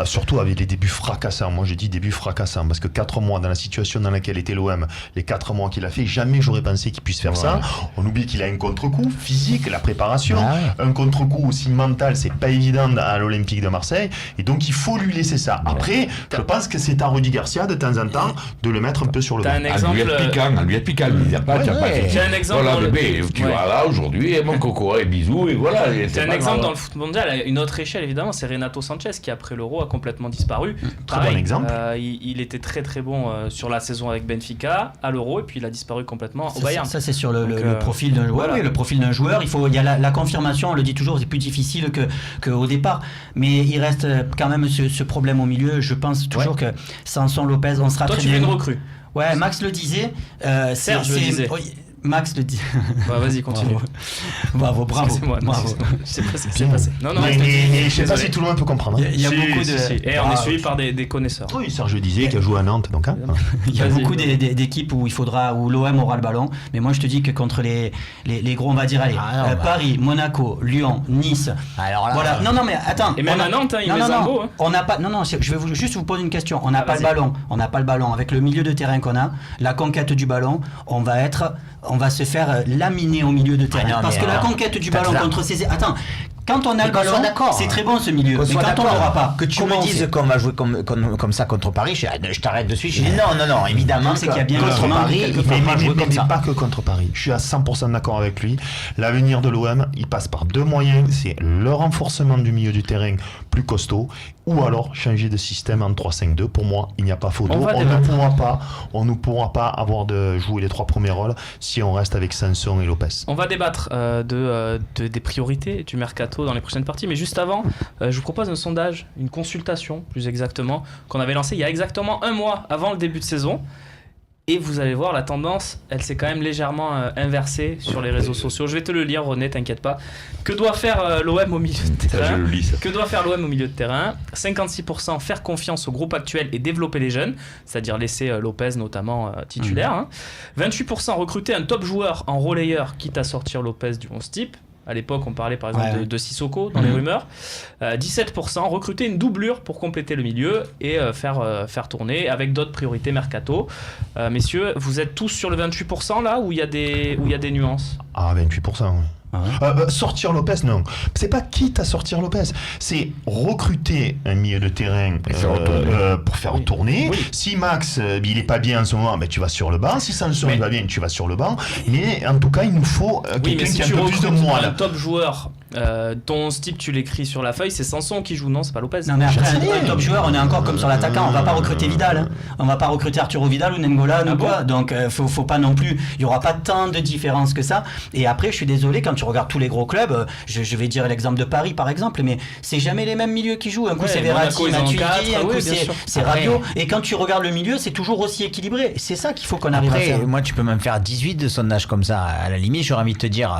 surtout avec les débuts fracassants, moi j'ai dit début fracassant, parce que 4 mois dans la situation dans laquelle était l'OM, les 4 mois qu'il a fait, jamais j'aurais pensé qu'il puisse faire ça. On oublie qu'il a un contre-coup physique, la préparation, un contre-coup aussi mental, c'est pas évident à l'Olympique de Marseille, et donc il faut lui laisser ça. Après, je pense que c'est à Rudy Garcia de temps en temps de le mettre un peu sur le T'as banc. un exemple. À lui être piquant, il n'y a pas Ouais, t'as pas ouais. fait. J'ai un exemple Voilà, dans le- bébé, tu Ouais. vas là aujourd'hui, et mon coco, et bisous, et voilà. et C'est un pas exemple grave. dans le foot mondial, à une autre échelle évidemment, c'est Renato Sanchez qui après l'Euro a complètement disparu. Très bon exemple. Il était très très bon sur la saison avec Benfica à l'Euro et puis il a disparu complètement au Ça, Bayern. ça, c'est sur le Donc, profil d'un joueur. voilà. Oui, le profil d'un joueur. Il y a la confirmation, on le dit toujours, c'est plus difficile qu'au départ. Mais il reste quand même ce problème au milieu. Je pense toujours que Samson Lopez, on sera Toi très tu veux bien. une recrue. Ouais, Max le disait. Serge le disait. Oui, Max le dit. Bah, vas-y continue. Bravo, bravo. Excusez-moi, non, bravo. je sais pas ce qui s'est passé. Non, non, mais, je te dis, mais je sais pas désolé. si tout le monde peut comprendre. hein. Il y a Si, beaucoup de. si, si. Et on Ah, est suivi par des connaisseurs. Oui, Serge disait qu'il a joué à Nantes, donc. Hein. Il y a Vas-y. beaucoup d'équipes où l'OM aura le ballon, mais moi je te dis que contre les gros, on va dire, allez, Ah non, Paris, Monaco, Lyon, Nice. Alors là, Voilà. Non, mais attends. Et même on a- à Nantes, hein, il non, met non, Zambo, non. hein. On n'a pas. Non, je vais juste vous poser une question. On n'a pas le vas-y. ballon. On n'a pas le ballon. Avec le milieu de terrain qu'on a, la conquête du ballon, on va se faire laminer au milieu de terrain. non, Parce mais que la alors, conquête du t'as ballon là. contre ces. Attends. Quand on a le qu'on soit ballon, d'accord. c'est très bon ce milieu. Qu'on Mais soit quand on d'accord. l'aura pas, Que tu comment me on dises fait qu'on va jouer comme ça contre Paris, je t'arrête de suite. Je dis non, évidemment. C'est qu'il y a bien contre vraiment Paris, quelque il part. faut pas jouer comme ça. pas que contre Paris. Je suis à 100% d'accord avec lui. L'avenir de l'OM, il passe par deux moyens. C'est le renforcement du milieu du terrain plus costaud, ou alors changer de système en 3-5-2. Pour moi, il n'y a pas photo. On va On débattre. ne pourra pas avoir de jouer les 3 premiers rôles si on reste avec Sanson et Lopez. On va débattre des priorités du mercato dans les prochaines parties, mais juste avant, je vous propose un sondage, une consultation plus exactement, qu'on avait lancé il y a exactement un mois avant le début de saison. Et vous allez voir, la tendance, elle s'est quand même légèrement inversée sur les réseaux sociaux. Je vais te le lire, René, t'inquiète pas. Que doit faire l'OM au milieu de Ça, terrain je le lis, ça. Que doit faire l'OM au milieu de terrain 56% faire confiance au groupe actuel et développer les jeunes, c'est-à-dire laisser Lopez notamment titulaire. Hein. 28% recruter un top joueur en relayeur, quitte à sortir Lopez du 11 type. À l'époque, on parlait par exemple Ouais. de Sissoko dans les rumeurs. 17% recruter une doublure pour compléter le milieu et faire tourner avec d'autres priorités mercato. Messieurs, vous êtes tous sur le 28% là où il y a des nuances? Ah, 28%, oui. Ah ouais. Sortir Lopez, non. C'est pas quitte à sortir Lopez, c'est recruter un milieu de terrain pour faire Oui. tourner. Oui. Si Max, il est pas bien en ce moment, ben, tu vas sur le banc. Si Sanson Mais- il va bien, tu vas sur le banc. Mais en tout cas, il nous faut Oui, mais quelqu'un si qui a tu un peu plus de recrutes un moelle. top joueur, ton type tu l'écris sur la feuille, c'est Sanson qui joue, non, c'est pas Lopez. Non mais après Je sais un rien. top joueur, on est encore comme sur l'attaquant, on va pas recruter Vidal, hein. On va pas recruter Arturo Vidal ou Nengolan Ah ou bon quoi, donc faut pas non plus, il y aura pas tant de différence que ça. Et après je suis désolé, quand tu regardes tous les gros clubs, je vais dire l'exemple de Paris par exemple, mais c'est jamais les mêmes milieux qui jouent. Un coup Ouais, c'est Verratti, Monaco, ils en ont Matuidi, quatre, un coup oui, bien sûr. c'est Après- Rabiot, et quand tu regardes le milieu c'est toujours aussi équilibré. C'est ça qu'il faut qu'on arrive à Après, faire. moi, tu peux même faire 18 de sondages comme ça. À la limite, j'aurais envie de te dire,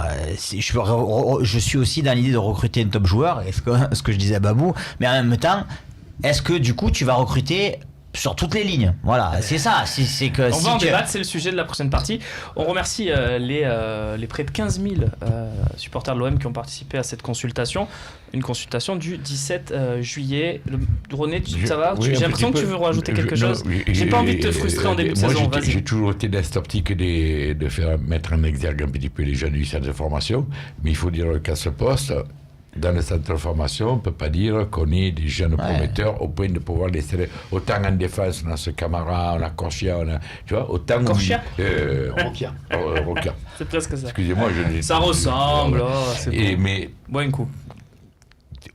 je suis aussi dans l'idée de recruter un top joueur, et ce que je disais à Babou, mais en même temps, est-ce que du coup, tu vas recruter sur toutes les lignes? Voilà, c'est ça. C'est que On si va en tu- débattre, c'est le sujet de la prochaine partie. On remercie les près de 15 000 supporters de l'OM qui ont participé à cette consultation. Une consultation du 17 juillet. René, ça va? Oui, J'ai un l'impression que petit tu veux peu. rajouter quelque Non, chose. J'ai pas envie de te frustrer en début de moi, saison. J'ai Vas-y. toujours été dans cette optique de faire mettre en exergue un petit peu les jeunes du centre de formation, mais il faut dire qu'à ce poste, dans le centre de formation, on ne peut pas dire qu'on est des jeunes prometteurs au point de pouvoir les serrer. Autant en défense, on a ce Camara, on a Corchia, tu vois, autant... Corchia Roquia. Roquia. C'est presque ça. Excusez-moi, je Ça ressemble. Ouais. Oh, c'est Et, bon. mais Bois un coup.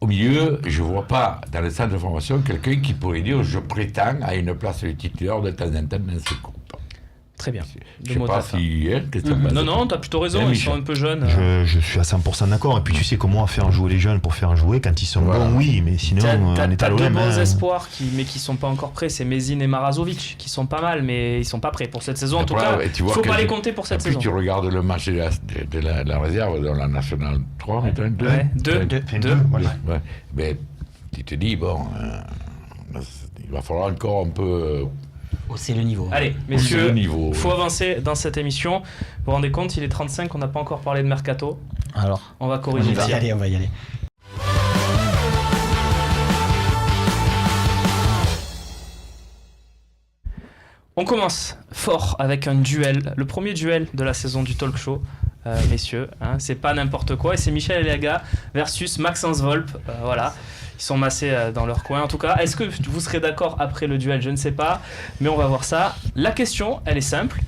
au milieu, je ne vois pas dans le centre de formation quelqu'un qui pourrait dire je prétends à une place de titulaire de temps en temps dans ce groupe. Très bien. Je ne sais pas si... qu'est-ce que t'en penses? Non, t'as plutôt raison. Eh, Ils Michel. sont un peu jeunes. Je suis à 100% d'accord. Et puis tu sais comment faire jouer les jeunes pour faire jouer quand ils sont Voilà. bons, oui, mais sinon on est T'as à deux l'OM. bons espoirs mais qui sont pas encore prêts. C'est Mézine et Marazovic qui sont pas mal, mais ils sont pas prêts pour cette saison. En tout Après, cas, ouais, tu il vois faut que pas les compter pour cette En plus, saison. tu regardes le match de la réserve dans la Nationale 3, maintenant, deux. Ouais, deux. Voilà. Ouais. Mais tu te dis, bon, il va falloir encore un peu Hausser le niveau. Allez, le messieurs, niveau. faut avancer dans cette émission. Vous vous rendez compte, il est 35, on n'a pas encore parlé de mercato. Alors, On va On corriger va ça. y aller, on va y aller. On commence fort avec un duel, le premier duel de la saison du talk show, messieurs. Hein, c'est pas n'importe quoi, et c'est Michel Eliaga versus Maxence Volpe. Voilà, ils sont massés dans leur coin. En tout cas, est-ce que vous serez d'accord après le duel? Je ne sais pas, mais on va voir ça. La question, elle est simple.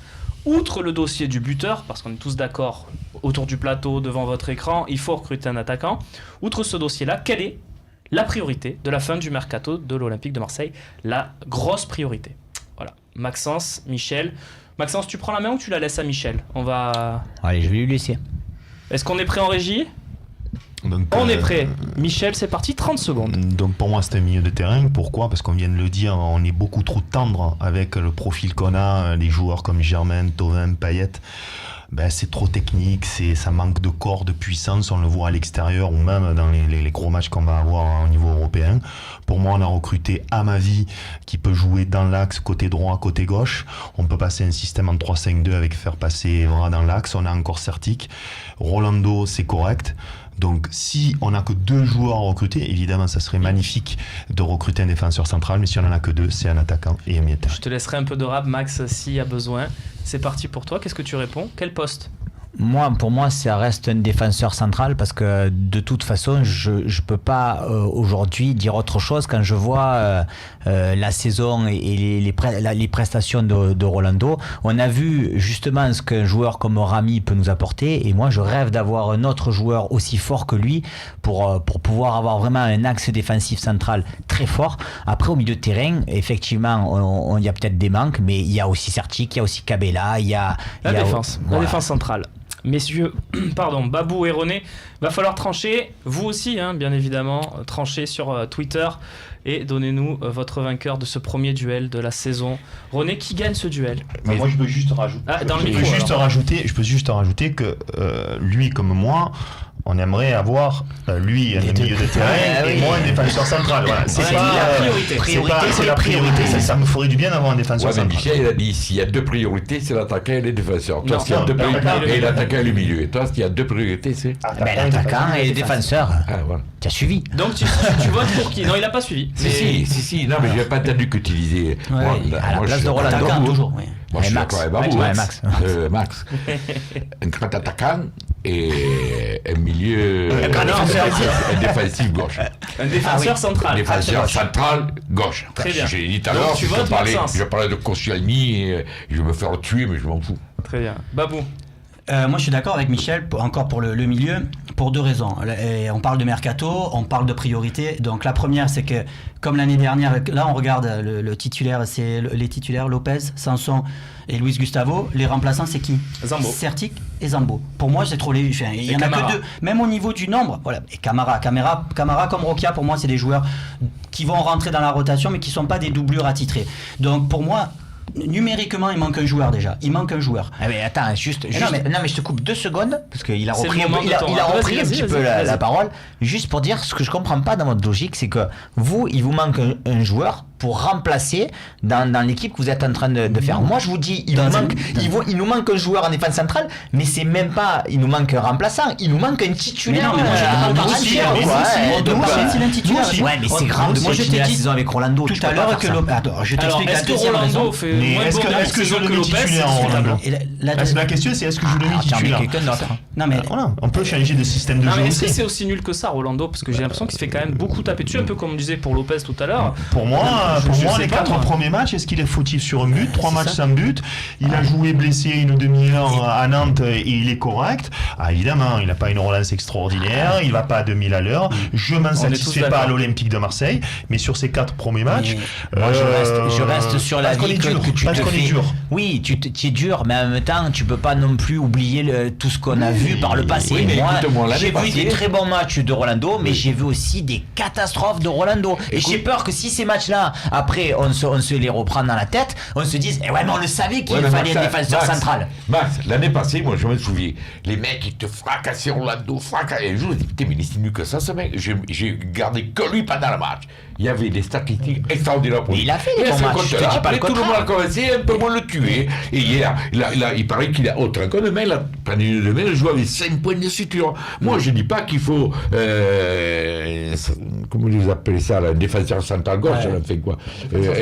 Outre le dossier du buteur, parce qu'on est tous d'accord autour du plateau, devant votre écran, il faut recruter un attaquant. Outre ce dossier-là, quelle est la priorité de la fin du mercato de l'Olympique de Marseille? La grosse priorité. Voilà. Maxence, Michel. Maxence, tu prends la main ou tu la laisses à Michel? On va. allez, je vais lui laisser. Est-ce qu'on est prêt en régie? Donc, On est prêt. Michel, c'est parti, 30 secondes. Donc pour moi, c'est un milieu de terrain. Pourquoi? Parce qu'on vient de le dire, on est beaucoup trop tendre avec le profil qu'on a, les joueurs comme Germain, Thauvin, Payet. Ben, c'est trop technique, ça manque de corps, de puissance, on le voit à l'extérieur ou même dans les gros matchs qu'on va avoir au niveau européen. Pour moi, on a recruté Amavi qui peut jouer dans l'axe, côté droit, côté gauche. On peut passer un système en 3-5-2 avec faire passer Evra dans l'axe. On a encore Certic. Rolando, c'est correct. Donc si on n'a que 2 joueurs à recruter, évidemment ça serait magnifique de recruter un défenseur central, mais si on n'en a que 2, c'est un attaquant et un milieu de terrain. Je te laisserai un peu de rap, Max, s'il y a besoin. C'est parti pour toi. Qu'est-ce que tu réponds? Quel poste? Pour moi, ça reste un défenseur central parce que de toute façon, je peux pas aujourd'hui dire autre chose quand je vois la saison et les prestations de Rolando. On a vu justement ce qu'un joueur comme Rami peut nous apporter, et moi, je rêve d'avoir un autre joueur aussi fort que lui pour pouvoir avoir vraiment un axe défensif central très fort. Après, au milieu de terrain, effectivement, il y a peut-être des manques, mais il y a aussi Certic, il y a aussi Cabella, il y a La il y a- défense. La voilà. défense centrale. Messieurs, pardon, Babou et René, va falloir trancher. Vous aussi, hein, bien évidemment, tranchez sur Twitter et donnez-nous votre vainqueur de ce premier duel de la saison. René, qui gagne ce duel? Moi, je peux juste rajouter. Ah, dans le je micro, peux juste rajouter que lui comme moi, on aimerait avoir lui un milieu de terrain Ah et oui. moi un défenseur central. Voilà, c'est Ouais, pas la priorité. c'est la priorité. Ça me ferait du bien d'avoir un défenseur Ouais, mais central. Michel, il a dit s'il y a 2 priorités, c'est l'attaquant et les défenseurs. Toi, Non, s'il y a non, 2 priorités, l'attaquant et le et l'attaquant et le milieu. Et toi, s'il y a 2 priorités, c'est. L'attaquant et les défenseurs. Ah, voilà. Tu as suivi? Donc tu votes pour qui? Non, il n'a pas suivi. Si, non, mais je n'ai pas entendu que tu disais. Ouais, à la place de Rolando. Attaquant, toujours, oui. Moi, je suis Max. d'accord avec Babou. Max, hein. ouais, Max. Max. Un grand attaquant et un milieu. grand défenseur. Un défensif gauche. Un défenseur Un central. défenseur central gauche. Très bien. J'ai dit tout à Donc, l'heure, tu je votes Maxence. parlais de Koscielny et je vais me faire tuer, mais je m'en fous. Très bien. Babou. Moi, je suis d'accord avec Michel, encore pour le milieu, pour 2 raisons. Et on parle de mercato, on parle de priorité. Donc la première, c'est que, comme l'année dernière, là on regarde le titulaire, c'est les titulaires Lopez, Sanson et Luis Gustavo. Les remplaçants, c'est qui? Zambo. Certic et Zambo. Pour moi, c'est trop les. Il y en a Camara. que 2. Même au niveau du nombre. Voilà. Et Camara comme Rokia, pour moi, c'est des joueurs qui vont rentrer dans la rotation, mais qui ne sont pas des doublures attitrées. Donc pour moi, numériquement, il manque un joueur déjà. Il manque un joueur. Ah mais attends, non mais je te coupe 2 secondes parce qu'il a C'est repris, le moment de ton il a rap. repris Vas-y, un petit vas-y, peu vas-y. la parole, juste pour dire ce que je comprends pas dans votre logique, c'est que il vous manque un joueur pour remplacer dans l'équipe que vous êtes en train de faire. Moi je vous dis, il nous manque un joueur en défense centrale, mais c'est même pas, il nous manque un remplaçant, il nous manque un titulaire. Mais non, mais moi, je te parle à aussi, entière, mais quoi, si, ouais, on donc, doit laisser un titulaire. Ouais, mais c'est grave de Moi, je continuer t'ai la dit saison avec Rolando. tout à l'heure que Lopez. Attends, je Alors, t'explique la est-ce que deuxième Rolando raison. fait Mais moins est-ce bonne que je saison le que mets Lopez? titulaire, C'est Rolando discutable. Et La question c'est est-ce que je le mets Tiens, mais titulaire? quelqu'un d'autre. Non, mais Voilà, on peut changer de système de Non, jeu mais est-ce que aussi. c'est aussi nul que ça, Rolando? Parce que j'ai l'impression qu'il se fait quand même beaucoup taper dessus, un peu comme on disait pour Lopez tout à l'heure. Pour moi, Je sais les pas, 4 moi. premiers matchs, est-ce qu'il est fautif sur un but? 3 c'est matchs ça. sans but. Il a joué blessé une demi-heure à Nantes et il est correct. Ah, évidemment, il n'a pas une relance extraordinaire. Il va pas à 2000 à l'heure. Je m'en On est tous satisfais pas d'accord. à l'Olympique de Marseille. Mais sur ces 4 premiers matchs, Moi, je reste sur la parce qu'on vie est dur. que tu Parce te qu'on est fais. dur. Oui, tu es dur, mais en même temps, tu peux pas non plus oublier tout ce qu'on a vu par le passé. Oui, mais écoute-moi, l'année j'ai vu passée- des très bons matchs de Rolando, mais j'ai vu aussi des catastrophes de Rolando. Et Écoute- j'ai peur que si ces matchs-là, après on se les reprend dans la tête, on se dit ouais mais on le savait qu'il fallait un défenseur central. Max, l'année passée, moi je me souviens, les mecs ils te fracassaient Orlando, et je me dis putain mais il est si nul que ça ce mec, j'ai gardé que lui pendant le match. Il y avait des statistiques extraordinaires pour lui. Il a fait des bons matchs, je te dis pas le tout le monde a commencé un peu moins le tuer. Et hier, il paraît qu'il a autre que le mec, là, pendant une demi-heure, il joue avec 5 points de suture. Moi je dis pas qu'il faut comment vous appelez ça, là, un défenseur central gauche, on a fait quoi,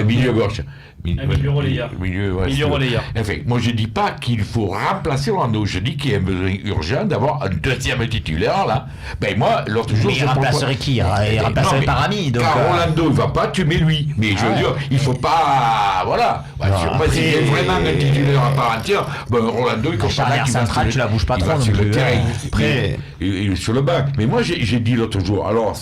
milieu gauche. Milieu relayeur. Milieu relayeur. Enfin, moi je dis pas qu'il faut remplacer Orlando, je dis qu'il y a un besoin urgent d'avoir un deuxième titulaire là. Ben moi, l'autre jour. Mais il remplacerait qui? Il remplacerait Parami. Donc, car Orlando il va pas, tu mets lui. Mais je veux dire, il faut pas. Voilà. S'il y a vraiment un titulaire à part entière, ben Orlando il comprend pas qu'il va centrale, tu la bouges pas trop. Sur le terrain. Après, il est sur le banc. Mais moi j'ai dit l'autre jour, alors.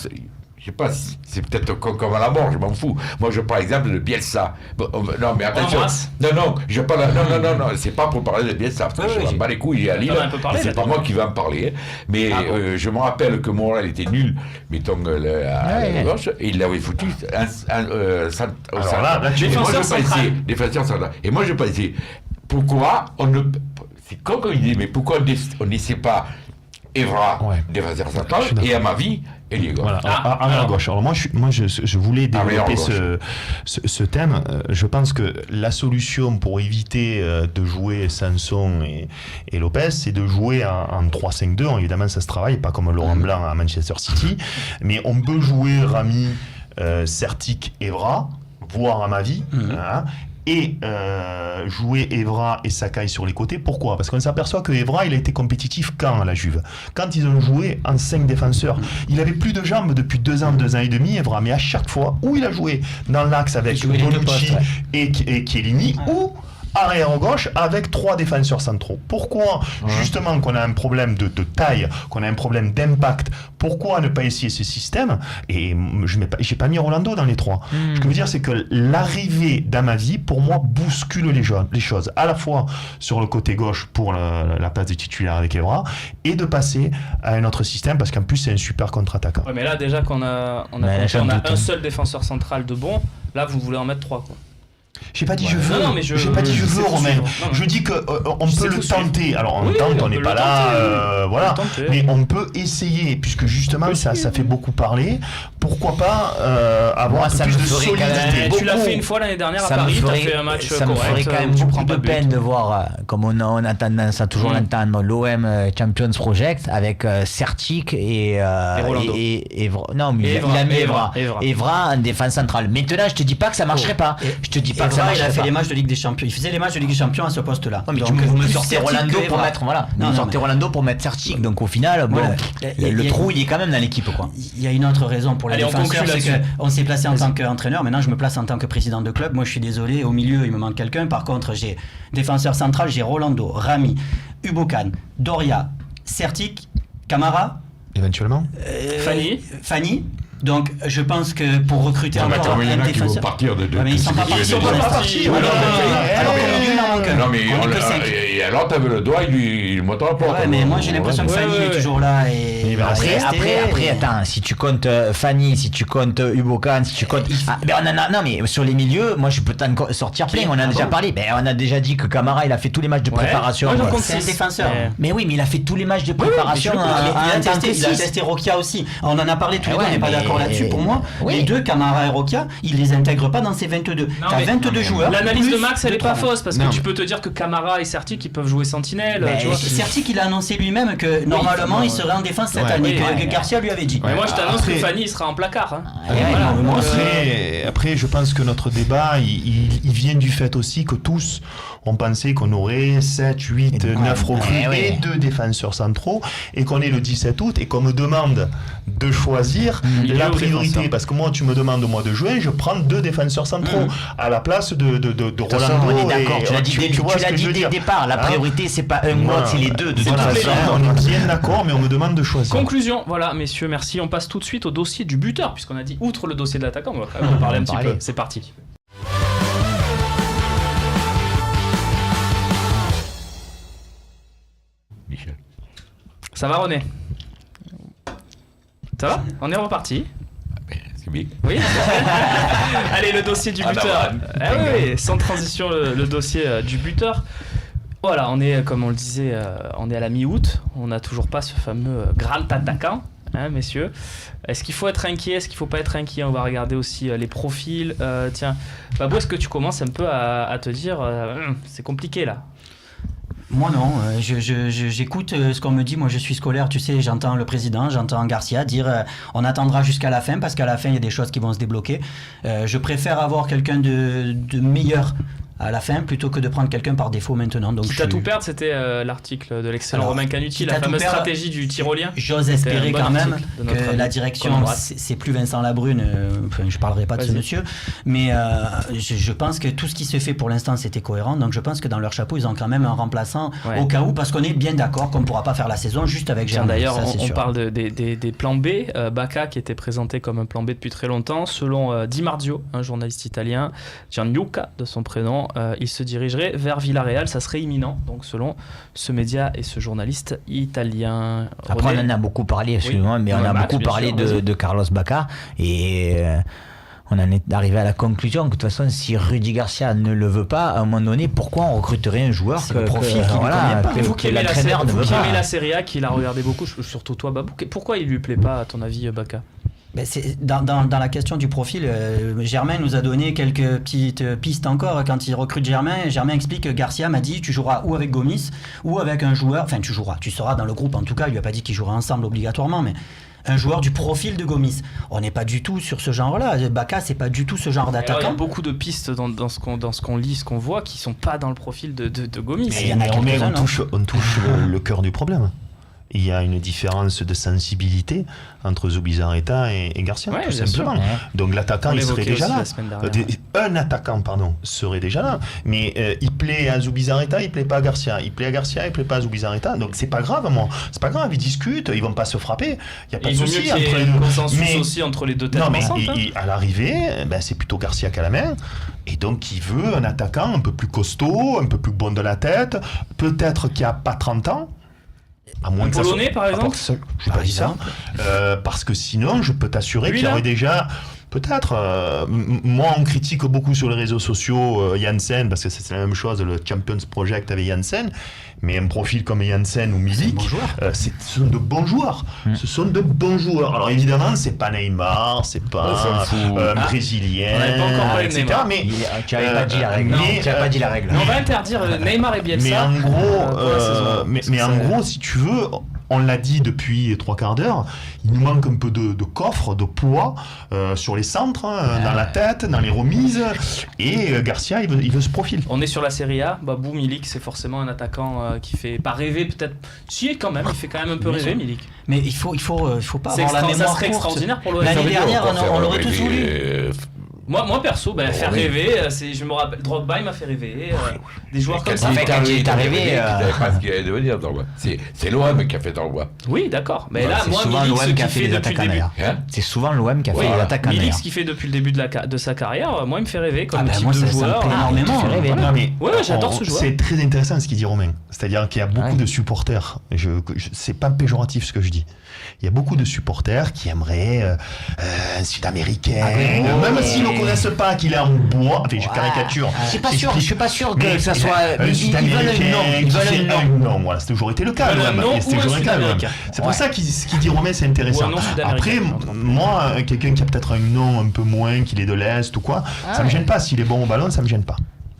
Je sais pas, c'est peut-être comme à la mort, je m'en fous. Moi, je prends l'exemple de Bielsa. Non, mais attention. Non, je parle. Non, c'est pas pour parler de Bielsa. Je m'en bats les couilles, il est à Lille. C'est pas moi qui vais en parler. Mais je me rappelle que Montréal était nul, mettons, à gauche, et il l'avait foutu au centre. Défenseur central. Et moi, je pensais, pourquoi on ne. C'est con comme idée, mais pourquoi on n'essaie pas Evra, défenseur central, et à ma vie, ailier gauche. Voilà, arrière gauche. Alors moi, je voulais développer ce thème. Je pense que la solution pour éviter de jouer Sanson et Lopez, c'est de jouer en 3-5-2. Évidemment, ça se travaille, pas comme Laurent Blanc à Manchester City, mais on peut jouer Rami, Sertic, Evra, voire à ma vie, et jouer Evra et Sakai sur les côtés. Pourquoi? Parce qu'on s'aperçoit que Evra, il a été compétitif quand à la Juve? Quand ils ont joué en 5 défenseurs. Il avait plus de jambes depuis 2 ans et demi, Evra, mais à chaque fois où il a joué dans l'axe avec Bonucci et Chiellini, ou arrière gauche avec 3 défenseurs centraux. Pourquoi justement qu'on a un problème de taille, qu'on a un problème d'impact? Pourquoi ne pas essayer ce système? Et j'ai pas mis Rolando dans les 3. Ce que je veux dire, c'est que l'arrivée d'Amavi, pour moi, bouscule les choses, à la fois sur le côté gauche pour la place de titulaire avec Evra, et de passer à un autre système, parce qu'en plus c'est un super contre-attaquant. Ouais, mais là déjà qu'on a un seul défenseur central de bon, là vous voulez en mettre 3 quoi. J'ai pas dit je veux. J'ai pas dit je veux, Romain. Je dis que on peut le tenter. Alors on tente, on n'est pas là, voilà. Mais on peut essayer, puisque justement ça fait beaucoup parler. Pourquoi pas avoir un peu plus de solidité. Tu l'as fait une fois l'année dernière à Paris. T'as fait un match correct. Ça me ferait quand même beaucoup de peine de voir, comme on a tendance à toujours l'entendre, l'OM Champions Project avec Sertic et Rolando. Non, mais il a mis Evra en défense centrale. Maintenant, je te dis pas que ça marcherait pas. Je te dis pas que ça marcherait pas. Il a fait les matchs de Ligue des Champions. Il faisait les matchs de Ligue des Champions à ce poste-là. Mais vous me sortez Rolando pour mettre Rolando pour mettre Sertic. Donc au final, le trou il est quand même dans l'équipe quoi. Il y a une autre raison pour les défenseurs, c'est qu'on s'est placé en tant qu'entraîneur. Maintenant, je me place en tant que président de club. Moi, je suis désolé. Au milieu, il me manque quelqu'un. Par contre, j'ai défenseur central, j'ai Rolando, Rami, Ubokan, Doria, Sertic, Camara. Éventuellement. Fanny. Donc, je pense que pour recruter encore un défenseur. Qui vont partir de mais ils sont pas partis. Alors il en manque un. Non, mais et alors, t'avais le doigt, il monte à la porte. Ouais, mais moi, j'ai l'impression que Fanny est toujours là. Et après, attends, si tu comptes Fanny, si tu comptes Ubokan, si tu comptes. Non, mais sur les milieux, moi, je peux t'en sortir plein. On a déjà parlé. On a déjà dit que Camara, il a fait tous les matchs de préparation. C'est un défenseur. Mais oui, mais il a fait tous les matchs de préparation. Il a testé Rokia aussi. On en a parlé tous les deux, on n'est pas d'accord là-dessus. Pour moi, les deux, Camara et Rokia, il les intègre pas dans ces 22. T'as 22 joueurs. L'analyse de Max, elle est pas fausse parce que tu peux te dire que Camara et Sertic, ils peuvent jouer sentinelle. Sertic, il a annoncé lui-même que normalement, il serait en défense cette année, que Garcia lui avait dit. Mais moi, je t'annonce que Fanny, il sera en placard. Après, je pense que notre débat, il vient du fait aussi que tous, on pensait qu'on aurait 7, 8, 9 recrues et 2 défenseurs centraux, et qu'on est le 17 août, et qu'on me demande de choisir la priorité. Parce que moi, tu me demandes au mois de juin, je prends 2 défenseurs centraux à la place de Rolando. On est d'accord, tu l'as dit dès le départ. La priorité, c'est pas un ou l'autre, c'est les deux. De toute façon, on est bien d'accord, mais on me demande de choisir. Conclusion, voilà, messieurs, merci. On passe tout de suite au dossier du buteur, puisqu'on a dit outre le dossier de l'attaquant, on va quand même en parler un petit peu. C'est parti. Michel. Ça va, René? Ça va? On est reparti. C'est rugby. Oui. Allez, le dossier du Ah, buteur. d'abord. Oui, sans transition, le dossier du buteur. Voilà, on est, comme on le disait, on est à la mi-août. On n'a toujours pas ce fameux grand attaquant, hein, messieurs. Est-ce qu'il faut être inquiet? Est-ce qu'il ne faut pas être inquiet? On va regarder aussi les profils. Tiens, Babou, est-ce que tu commences un peu à te dire c'est compliqué là? Moi non, j'écoute ce qu'on me dit, moi je suis scolaire, tu sais, j'entends le président, j'entends Garcia dire on attendra jusqu'à la fin parce qu'à la fin il y a des choses qui vont se débloquer. Je préfère avoir quelqu'un de meilleur à la fin plutôt que de prendre quelqu'un par défaut maintenant. Donc Quitte à tout perdre, c'était l'article de l'excellent Alors, Romain Canuti, quitte la à tout fameuse perdre, stratégie du tyrolien. J'ose espérer C'était un bon quand même article de notre que ami la Colin direction, Droite. c'est plus Vincent Labrune, enfin, je parlerai pas de ce Vas-y. monsieur, mais je pense que tout ce qui se fait pour l'instant c'était cohérent, donc je pense que dans leur chapeau ils ont quand même un remplaçant Ouais. au cas où, parce qu'on est bien d'accord qu'on ne pourra pas faire la saison juste avec Tiens, Germain. d'ailleurs, ça, c'est on sûr. parle des plans B. Bacca, qui était présenté comme un plan B depuis très longtemps, selon Di Marzio, un journaliste italien, Gianluca de son prénom, il se dirigerait vers Villarreal. Ça serait imminent, donc selon ce média et ce journaliste italien. Après, René, on en a beaucoup parlé, excusez-moi, mais Oui. on a Max, beaucoup bien parlé sûr, vas-y. de Carlos Bacca et on en est arrivé à la conclusion que de toute façon, si Rudy Garcia ne le veut pas, à un moment donné, pourquoi on recruterait un joueur C'est le profil qui lui convient pas. que, vous que qui aimez l'entraîneur ne vous veut qui pas. aimez la Serie A, qui l'a regardé beaucoup, surtout toi, Babou, pourquoi il lui plaît pas, à ton avis, Bacca? Ben, dans la question du profil, Germain nous a donné quelques petites pistes encore. Quand il recrute Germain, Germain explique que Garcia m'a dit tu joueras ou avec Gomis ou avec un joueur, enfin tu seras dans le groupe en tout cas, il lui a pas dit qu'ils joueraient ensemble obligatoirement, mais un joueur du profil de Gomis. On n'est pas du tout sur ce genre-là. Bacca, c'est pas du tout ce genre Alors, il y a d'attaquant. beaucoup de pistes dans ce qu'on lit, ce qu'on voit, qui sont pas dans le profil de Gomis. Mais il y en a on quelques-uns, non touche le cœur du problème. Il y a une différence de sensibilité entre Zubizarreta et Garcia, Ouais, tout bien simplement. sûr, ouais. Donc l'attaquant, On il serait l'évoquait déjà aussi là. la semaine dernière. Un attaquant, serait déjà là. Mais il plaît à Zubizarreta, il plaît pas à Garcia. Il plaît à Garcia, il plaît pas à Zubizarreta. Donc c'est pas grave, moi. C'est pas grave, ils discutent, ils vont pas se frapper. Il y a pas Et de il vaut mieux souci qu'il y entre ait les un deux. consensus Mais- aussi entre les deux têtes Non, mais pensantes, hein. à l'arrivée, c'est plutôt Garcia qui a la main. Et donc, il veut un attaquant un peu plus costaud, un peu plus bon de la tête, peut-être qui a pas 30 ans. À moins Un que ça Polonais, soit- par exemple Je pas dit ça. Parce que sinon, je peux t'assurer Lui, qu'il y là aurait déjà... Peut-être. Moi, on critique beaucoup sur les réseaux sociaux Janssen, parce que c'est la même chose, le Champions Project avec Janssen. Mais un profil comme Janssen ou Milik, bon joueur. ce sont de bons joueurs. Ce sont de bons joueurs. Alors évidemment, c'est pas Neymar, c'est On pas s'en fout. un Ah, Brésilien, on n'avait pas encore parlé de etc. Neymar. Mais Tu n'avais pas dit la règle. mais, Tu n'avais pas dit la règle. Mais on va interdire Neymar et Bielsa. mais en gros, pour la saison. mais Parce que en ça- gros, si tu veux, on l'a dit depuis 3/4 d'heure, il nous manque un peu de coffre, de poids sur les centres, dans la tête, dans les remises. Et Garcia, il veut ce profil. On est sur la Serie A. Babou, Milik, c'est forcément un attaquant qui fait pas rêver, peut-être. Si, quand même, il fait quand même un peu Bien rêver, sûr. Milik. Mais il faut pas C'est avoir la ça mémoire serait courte. extraordinaire pour l'OM. L'année dernière, on l'aurait tous voulu. Moi perso, faire oui. rêver, je me rappelle, Drogba, il m'a fait rêver. Des joueurs comme Quand ça. fait, quand il est arrivé, il savait pas ce qu'il allait devenir, Drogba. C'est l'OM qui a fait Drogba. Oui, d'accord. Mais Ouais, là, C'est moi, souvent Milik, ce l'OM qui a qu'il fait fait les depuis le attaquants début. d'ailleurs. Hein C'est souvent l'OM qui a fait Oui, les attaquants Milik, d'ailleurs. ce qu'il fait depuis le début de sa carrière, moi, il me fait rêver comme Ah ben, type moi, de ça me joueur. plaît énormément. fait rêver. Non, mais Ouais, j'adore ce joueur. C'est très intéressant ce qu'il dit Romain. C'est-à-dire qu'il y a beaucoup Ouais. de supporters. C'est pas péjoratif ce que je dis. Il y a beaucoup de supporters qui aimeraient un Sud-Américain, même s'ils ne connaissent pas qu'il est en bois. Enfin, je caricature. Je suis pas sûr que Mais ça soit. un Ils veulent Sud-Américain un nom. Ils qui veulent fait un nom. nom. Voilà, c'est toujours été le cas. Ils veulent un l'OM. nom Et c'était ou un toujours le cas, l'OM. Sud-Américain. C'est pour Ouais. ça ce qu'il dit Romain, c'est intéressant. Ou un nom Après, Sud-Américain. moi, quelqu'un qui a peut-être un nom un peu moins, qu'il est de l'Est ou quoi, ça me gêne pas. S'il est bon au ballon, ça me gêne pas.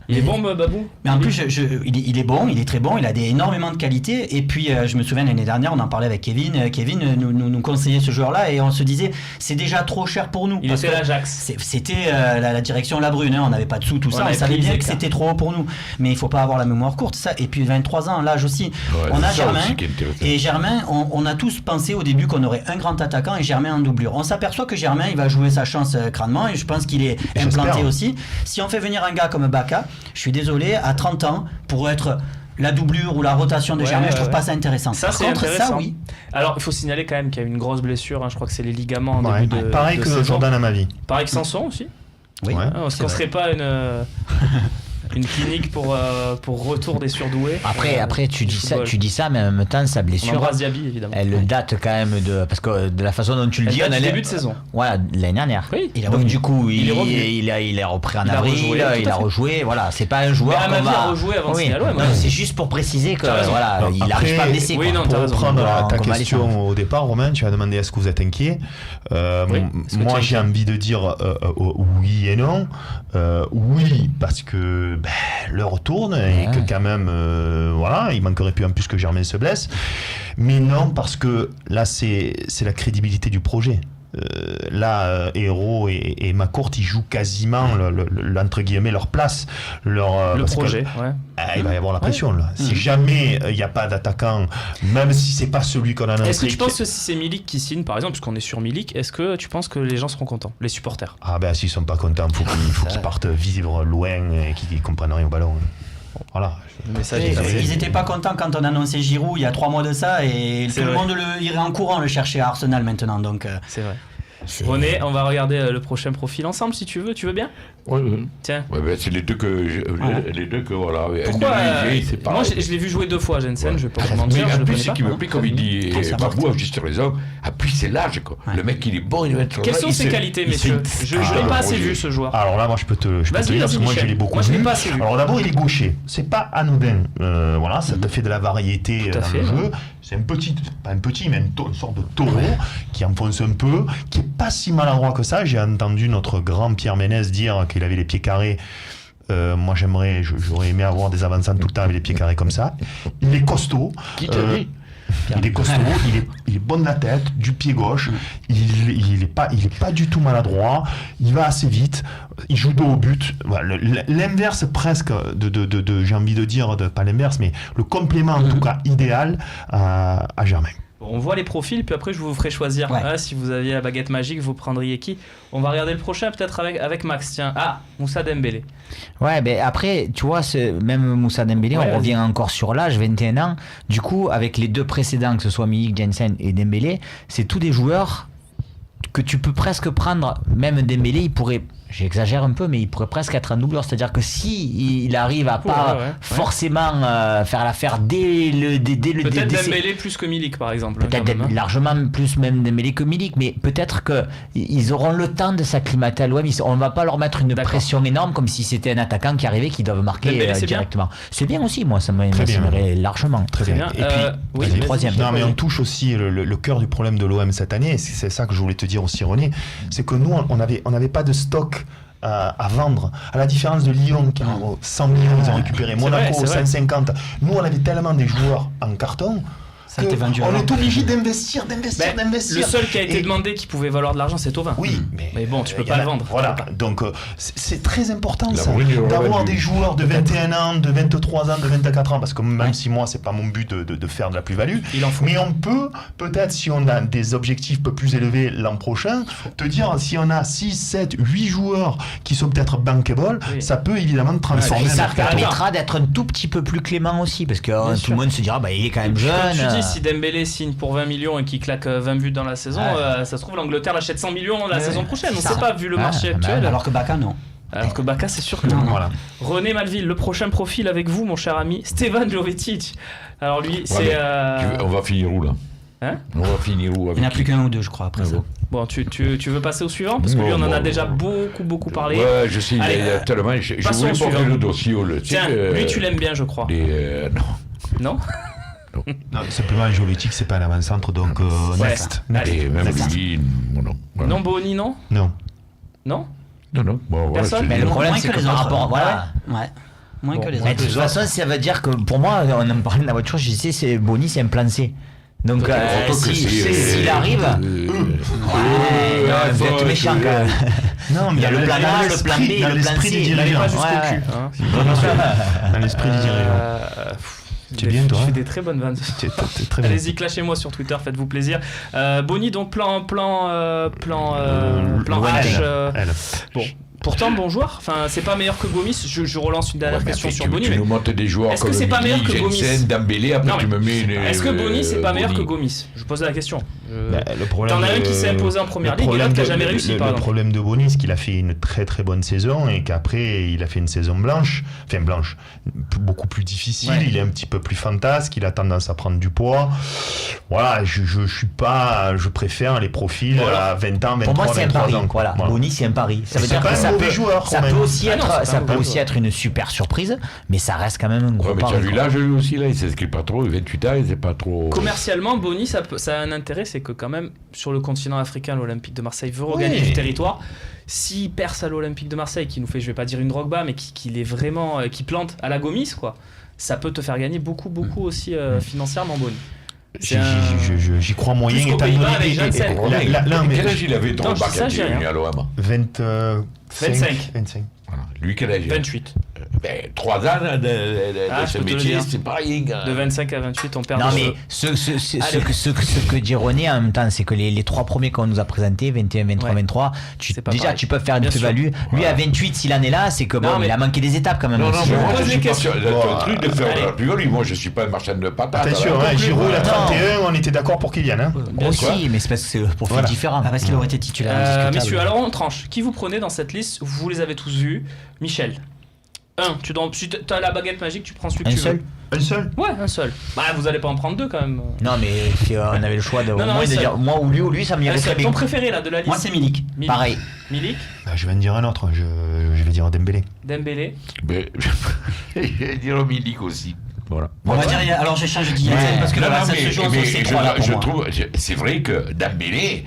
Il est bon, Babou. Mais en plus, il est bon, il est très bon, il a énormément de qualités. Et puis, je me souviens l'année dernière, on en parlait avec Kevin. Kevin nous conseillait ce joueur-là et on se disait, c'est déjà trop cher pour nous. Il Parce était que l'Ajax. C'était la direction Labrune, hein, on n'avait pas de sous, tout On ça. On avait savait pris les bien que écarts. c'était trop haut pour nous. Mais il faut pas avoir la mémoire courte, ça. Et puis 23 ans, l'âge aussi. Ouais, On a c'est ça Germain. aussi qui est intéressant. Et Germain, on a tous pensé au début qu'on aurait un grand attaquant et Germain en doublure. On s'aperçoit que Germain, il va jouer sa chance crânement et je pense qu'il est implanté J'espère. aussi. Si on fait venir un gars comme Bacca, je suis désolé, à 30 ans, pour être la doublure ou la rotation de Ouais, Germain, je trouve ouais. pas ça intéressant. Ça, Par c'est contre, intéressant. ça, oui. Alors, il faut signaler quand même qu'il y a eu une grosse blessure. Je crois que c'est les ligaments en Ouais. début de Pareil de que saison. Jordan Amavi. Pareil que Sanson aussi. Oui. Ouais. Est-ce qu'on serait pas une Une clinique pour retour des surdoués. Après tu du dis football. ça, mais en même temps, sa On blessure, embrasse Diaby, évidemment. elle date quand même parce que de la façon dont tu le Elle dis, date on du allait- début de saison. Voilà, l'année dernière. Oui. Donc du coup, Il est revenu. il a repris en Il a avril, rejoué, tout à il a fait. rejoué. Voilà, c'est pas un joueur Mais qu'on Amavi va. a rejoué avant de Oui. signer à l'OM, Non, ouais. c'est juste pour préciser que T'as raison. voilà, Non, il après- n'arrive pas à blesser. Oui, quoi. non, t'as Pour raison. reprendre ta Comme question Alisson. au départ, Romain, tu as demandé est-ce que vous êtes inquiet. Oui, est-ce que Moi, tu es j'ai inquiet envie de dire oui et non. Oui, parce que l'heure tourne et que quand même, voilà, il manquerait plus en plus que Germain se blesse. Mais non, parce que là, c'est la crédibilité du projet. Hérault et Macourt, ils jouent quasiment entre guillemets leur place, Le parce que, projet, ouais. il va y avoir la pression là. Si jamais il n'y a pas d'attaquant, même si c'est pas celui qu'on a annoncé. Est-ce que tu penses que si c'est Milik qui signe, par exemple, puisqu'on est sur Milik, est-ce que tu penses que les gens seront contents, les supporters? Ah ben s'ils sont pas contents, faut qu'ils partent vivre loin et qu'ils comprennent rien au ballon. Voilà. Le message Et est passé. ils étaient pas contents quand on annonçait Giroud il y a 3 mois de ça et C'est tout le vrai. monde irait en courant le chercher à Arsenal maintenant. Donc, C'est vrai. René, on va regarder le prochain profil ensemble si tu veux. Tu veux bien? Ouais, Tiens. c'est les deux que voilà. Pourquoi c'est moi pareil. je l'ai vu jouer 2 fois Jensen, Ouais. je vais pas vous Mais mentir, je en le plus, connais c'est pas. qu'il me plaît, comme il dit Ça Babou porte. a juste raison. Puis c'est l'âge, quoi. Ouais. Le mec, il est bon, il va être. Quelles là, sont il ses sait- qualités, il messieurs? sait- Je l'ai Ah, pas assez Roger. vu ce joueur. Alors là, moi je peux te dire parce que moi je Michel. l'ai beaucoup Moi, je l'ai vu. pas assez vu. Alors d'abord, il est gaucher. C'est pas anodin. Voilà, ça te fait de la variété Tout à dans fait, le ouais. jeu. C'est pas un petit, mais une sorte de taureau qui enfonce un peu, qui est pas si maladroit que ça. J'ai entendu notre grand Pierre Ménès dire qu'il avait les pieds carrés. Moi, j'aurais aimé avoir des avançants tout le temps avec les pieds carrés comme ça. Il est costaud. Qui t'a dit Il est costaud, il est bon de la tête, du pied gauche, il est pas du tout maladroit, il va assez vite, il joue dos au but. Voilà, l'inverse presque de j'ai envie de dire, pas l'inverse, mais le complément en tout cas idéal à Germain. Bon, on voit les profils, puis après je vous ferai choisir. Ouais. Ah, si vous aviez la baguette magique, vous prendriez qui? On va regarder le prochain peut-être avec Max. Tiens, Moussa Dembélé. Ouais, mais après, tu vois, même Moussa Dembélé, Ouais, on vas-y. revient encore sur l'âge, 21 ans. Du coup, avec les deux précédents, que ce soit Milik, Jensen et Dembélé, c'est tous des joueurs que tu peux presque prendre. Même Dembélé, il pourrait, j'exagère un peu, mais il pourrait presque être un doubleur. C'est-à-dire que si il arrive à pas ouais. forcément faire l'affaire dès le Peut-être dès- Dembélé plus que Milik par exemple. Peut-être quand même, hein. largement plus même Dembélé que Milik, mais peut-être qu'ils auront le temps de s'acclimater à l'OM. On ne va pas leur mettre une D'accord. pression énorme comme si c'était un attaquant qui arrivait, qui doivent marquer Dembélé, c'est bien. directement. C'est bien aussi, moi, ça Très bien. m'aimerait largement. Très C'est bien. bien. Et puis, oui, vas-y, vas-y. troisième. Non, mais on touche aussi le cœur du problème de l'OM cette année, et c'est ça que je voulais te dire aussi, René, c'est que nous, on n'avait pas de stock à vendre. À la différence de Lyon, qui en 100 millions, ils ont récupéré, C'est Monaco, vrai, c'est vrai. 150. Nous, on avait tellement des joueurs en carton ça a été vendu on avant. est obligé d'investir. Ben, le seul qui a été Et- demandé qui pouvait valoir de l'argent, c'est Thauvin. Oui, Mais bon, tu peux il y pas en a- le vendre. Voilà, Tu peux pas. donc c'est très important La ça, Mourinho aurait d'avoir dû. des joueurs de 21 ans, de 23 ans, de 24 ans, parce que même si moi, c'est pas mon but de faire de la plus-value, Il en faut. mais on peut, peut-être si on a des objectifs un peu plus élevés l'an prochain, te dire si on a 6, 7, 8 joueurs qui sont peut-être bankable, Oui. ça peut évidemment transformer Et ça un mercato. permettra d'être un tout petit peu plus clément aussi, parce que tout sûr. le monde se dira, il est quand même jeune. Comme tu dis, si Dembélé signe pour 20 millions et qu'il claque 20 buts dans la saison, ça se trouve l'Angleterre l'achète 100 millions la saison prochaine. On ça. sait pas vu le Ouais, marché bah, actuel. Alors que Baka, non. Alors que Baka, c'est sûr que Non, non. non. Voilà. René Malville, le prochain profil avec vous, mon cher ami, Stevan Jovetic. Alors lui, c'est... On va finir où là Hein On va finir où Il n'y en a avec plus qu'un ou deux, je crois, après Ah ça. bon. Bon, tu veux passer au suivant? Parce que lui, on en a déjà beaucoup parlé. Ouais, je sais, il Allez, y a tellement. Je passons voulais au porter suivant. le dossier. Tiens, lui, tu l'aimes bien, je crois. Non. Non? Non, simplement, Jovetic, c'est pas un avant-centre, donc Ouais. next. Et même Next. lui, non. Voilà. Non, Boni, non? Non. Non? Non. Bon, voilà, Personne c'est- Mais le problème, Moins c'est que que les par autres. rapport, voilà. Ouais. Moins Bon, que les Mais de autres. toute façon, ça veut dire que pour moi, on en parlait de la voiture, je disais, c'est Boni, c'est un plan C. Donc, Surtout que s'il arrive. Vous êtes méchant quand même. Non, mais Il y a le plan A, le plan B, dans le plan l'esprit C. des N'allez dirigeants. pas jusqu'au Ouais, cul. Hein. Dans l'esprit des dirigeants. Tu es bien, toi, Je fais hein des très bonnes vannes. T'es très bien. Allez-y, clashez-moi sur Twitter, faites-vous plaisir. Boni, donc plan Loin H. d'elle. Elle. Bon, Pourtant, bon joueur. Enfin, c'est pas meilleur que Gomis. Je relance une dernière question sur Boni. Tu nous montes des joueurs est-ce comme que c'est pas meilleur que Jensen, Gomis Dembélé, après Non, tu me mets... Est-ce que Boni, c'est pas meilleur Boni. que Gomis? Je pose la question. Le problème T'en as un qui s'est imposé en première ligue et l'autre qui a jamais réussi, par Le exemple. problème de Boni, c'est qu'il a fait une très très bonne saison et qu'après il a fait une saison blanche, beaucoup plus difficile, Ouais. il est un petit peu plus fantasque, il a tendance à prendre du poids. Voilà, je préfère les profils à 20 ans, 23, Pour moi, c'est un 23 pari. ans. Voilà. Boni, c'est un pari. Ça veut C'est dire pas que un ça mauvais peut, joueur, ça quand peut même. aussi Ah non, être, c'est pas ça un peut mauvais aussi joueur. être une super surprise, mais ça reste quand même un gros Ouais, mais tu as pari. vu quoi. l'âge lui aussi, là, il s'inscrit pas trop, 28 ans, il c'est pas trop... Commercialement, Boni, ça a un intérêt, c'est que quand même, sur le continent africain, l'Olympique de Marseille veut regagner du territoire. S'il perce à l'Olympique de Marseille, qui nous fait, je vais pas dire une Drogba, mais qui est vraiment, qui plante à la Gomis, quoi, ça peut te faire gagner beaucoup aussi financièrement, Boni. J'y crois moyen. Plus qu'aux étant Pays-Bas donné- avec Janssen. Quel âge il avait Non, Drogba je dis ça, quand j'ai il est rien. venu à l'OM? 25. Voilà. Lui, quel âge il a 28. 3 ans de Ah, je ce peux te le métier, dire. c'est pareil. De 25 à 28, on perd Non, de mais cheveux. ce que dit René en même temps, c'est que les trois premiers qu'on nous a présentés, 21, 23, Ouais. 23, C'est pas déjà pareil. tu peux faire une Bien sûr. plus-value. Lui à 28, s'il en est là, c'est que Non, bon, mais- il a manqué des étapes quand même. Non, aussi. mais moi, pose je des suis pas questions. sûr. Le truc de faire allez. la plus-value, moi, je suis pas un marchand de patates. Attention, alors, Giroud, il a Non. 31, on était d'accord pour qu'il vienne. Hein. Bien sûr. Aussi, mais c'est parce que c'est pour faire Voilà. différent. Ah, parce qu'il aurait été titulaire. indiscutable. Messieurs, alors on tranche. Qui vous prenez dans cette liste? Vous les avez tous vus. Michel. Tu as la baguette magique, tu prends celui que Un tu seul veux. Un seul. Ouais, un seul. Bah, vous allez pas en prendre deux quand même. Non, mais on avait le choix de, au Non, moins un de seul. dire moi ou lui, ça Un m'irait seul. très Ton bien. préféré là de la liste? Moi, c'est Milik. Milik. Pareil. Milik, Je vais en dire un autre. Je vais dire Dembélé. Dembélé. Mais je vais dire au Milik aussi. Voilà. On va dire, alors j'échange d'Yann Ouais. parce que Non, là, non, ça mais- se joue entre mais ces trois-là pour je moi. trouve, c'est vrai que Dembélé,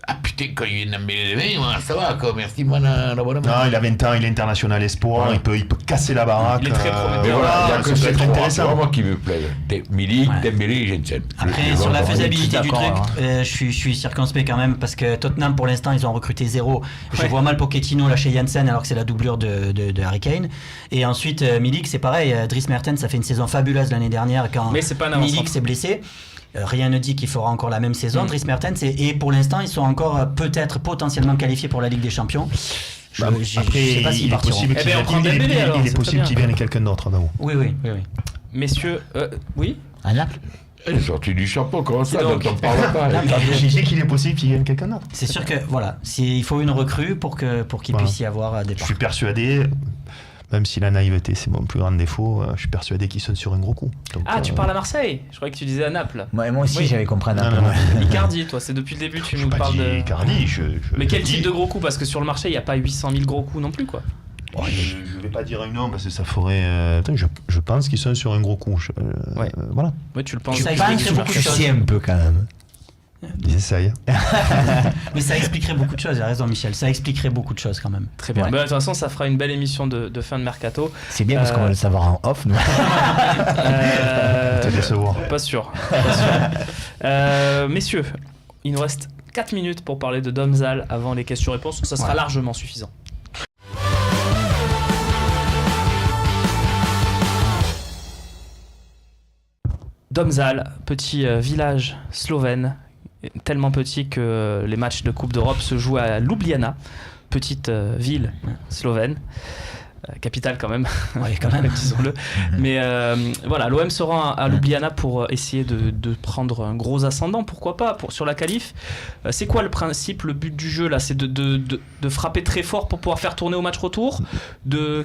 ah putain, quand il vient Dembélé, ça va, quoi, merci, moi, l'abonnement. Non, il a 20 ans, il est international espoir, Ouais. il peut casser la baraque. Il est très prometteur. Mais voilà, il y a ça que peut ces être trois, c'est intéressant. vraiment qui me plaît. Milik, Ouais. Dembélé et Jensen. Après, Je- sur la je- faisabilité je du suis truc, d'accord, je suis circonspect quand même parce que Tottenham, pour l'instant, ils ont recruté 0. Je vois mal Pochettino lâcher Janssen alors que c'est la doublure de Harry Kane. Et ensuite, Milik, c'est pareil. Dries Mertens, ça fait une saison fabuleuse l'année dernière quand Mais c'est pas un avant-centre. Milik s'est blessé. Rien ne dit qu'il fera encore la même saison. Dries Mertens, et pour l'instant, ils sont encore peut-être potentiellement qualifiés pour la Ligue des Champions. Je Après, sais pas s'ils il est partiront. possible Eh ben, on prend qu'il Dembélé, alors, c'est très bien. vienne quelqu'un d'autre. Ben bon. Oui, oui, oui, oui. Messieurs, oui. À Naples. Elle est sortie du chapeau, comment ça, Dis donc. dont on parle pas. Non, mais J'ai dit qu'il est possible qu'il vienne quelqu'un d'autre. c'est sûr que voilà, il faut une recrue pour qu'il Voilà. puisse y avoir des Je suis persuadé, même si la naïveté c'est mon plus grand défaut, je suis persuadé qu'ils sont sur un gros coup. Donc, Ah, tu parles à Marseille. Je croyais que tu disais à Naples. Moi aussi, Oui. j'avais compris à Non, Naples. non, non. ouais. Icardi, toi, c'est depuis le début tu Je nous pas parles dit de. Icardi, Mais quel dis- type de gros coup? Parce que sur le marché, il n'y a pas 800 000 gros coups non plus, quoi. Oh, je vais pas dire un nom parce que ça ferait. Attends, je pense qu'ils sont sur un gros coup. Ouais. Voilà. Ouais, tu le penses. Ça depuis explique le début du beaucoup de marché. choses. Si, un peu quand même. Ils essayent. Mais ça expliquerait beaucoup de choses, il a raison Michel, ça expliquerait beaucoup de choses quand même. Très bien. Ouais. Bah, de toute façon, ça fera une belle émission de fin de mercato. C'est bien parce qu'on va le savoir en off. nous. Te décevoir. Pas sûr. Messieurs, il nous reste 4 minutes pour parler de Domzal avant les questions-réponses. Ça sera Ouais. largement suffisant. Domzal, petit village slovène, tellement petit que les matchs de Coupe d'Europe se jouent à Ljubljana, petite ville slovène. Capitale quand même, Ouais, quand même. disons-le. Mais voilà, l'OM se rend à Ljubljana pour essayer de prendre un gros ascendant, pourquoi pas, sur la qualif. C'est quoi le principe, le but du jeu là? C'est de frapper très fort pour pouvoir faire tourner au match retour. Je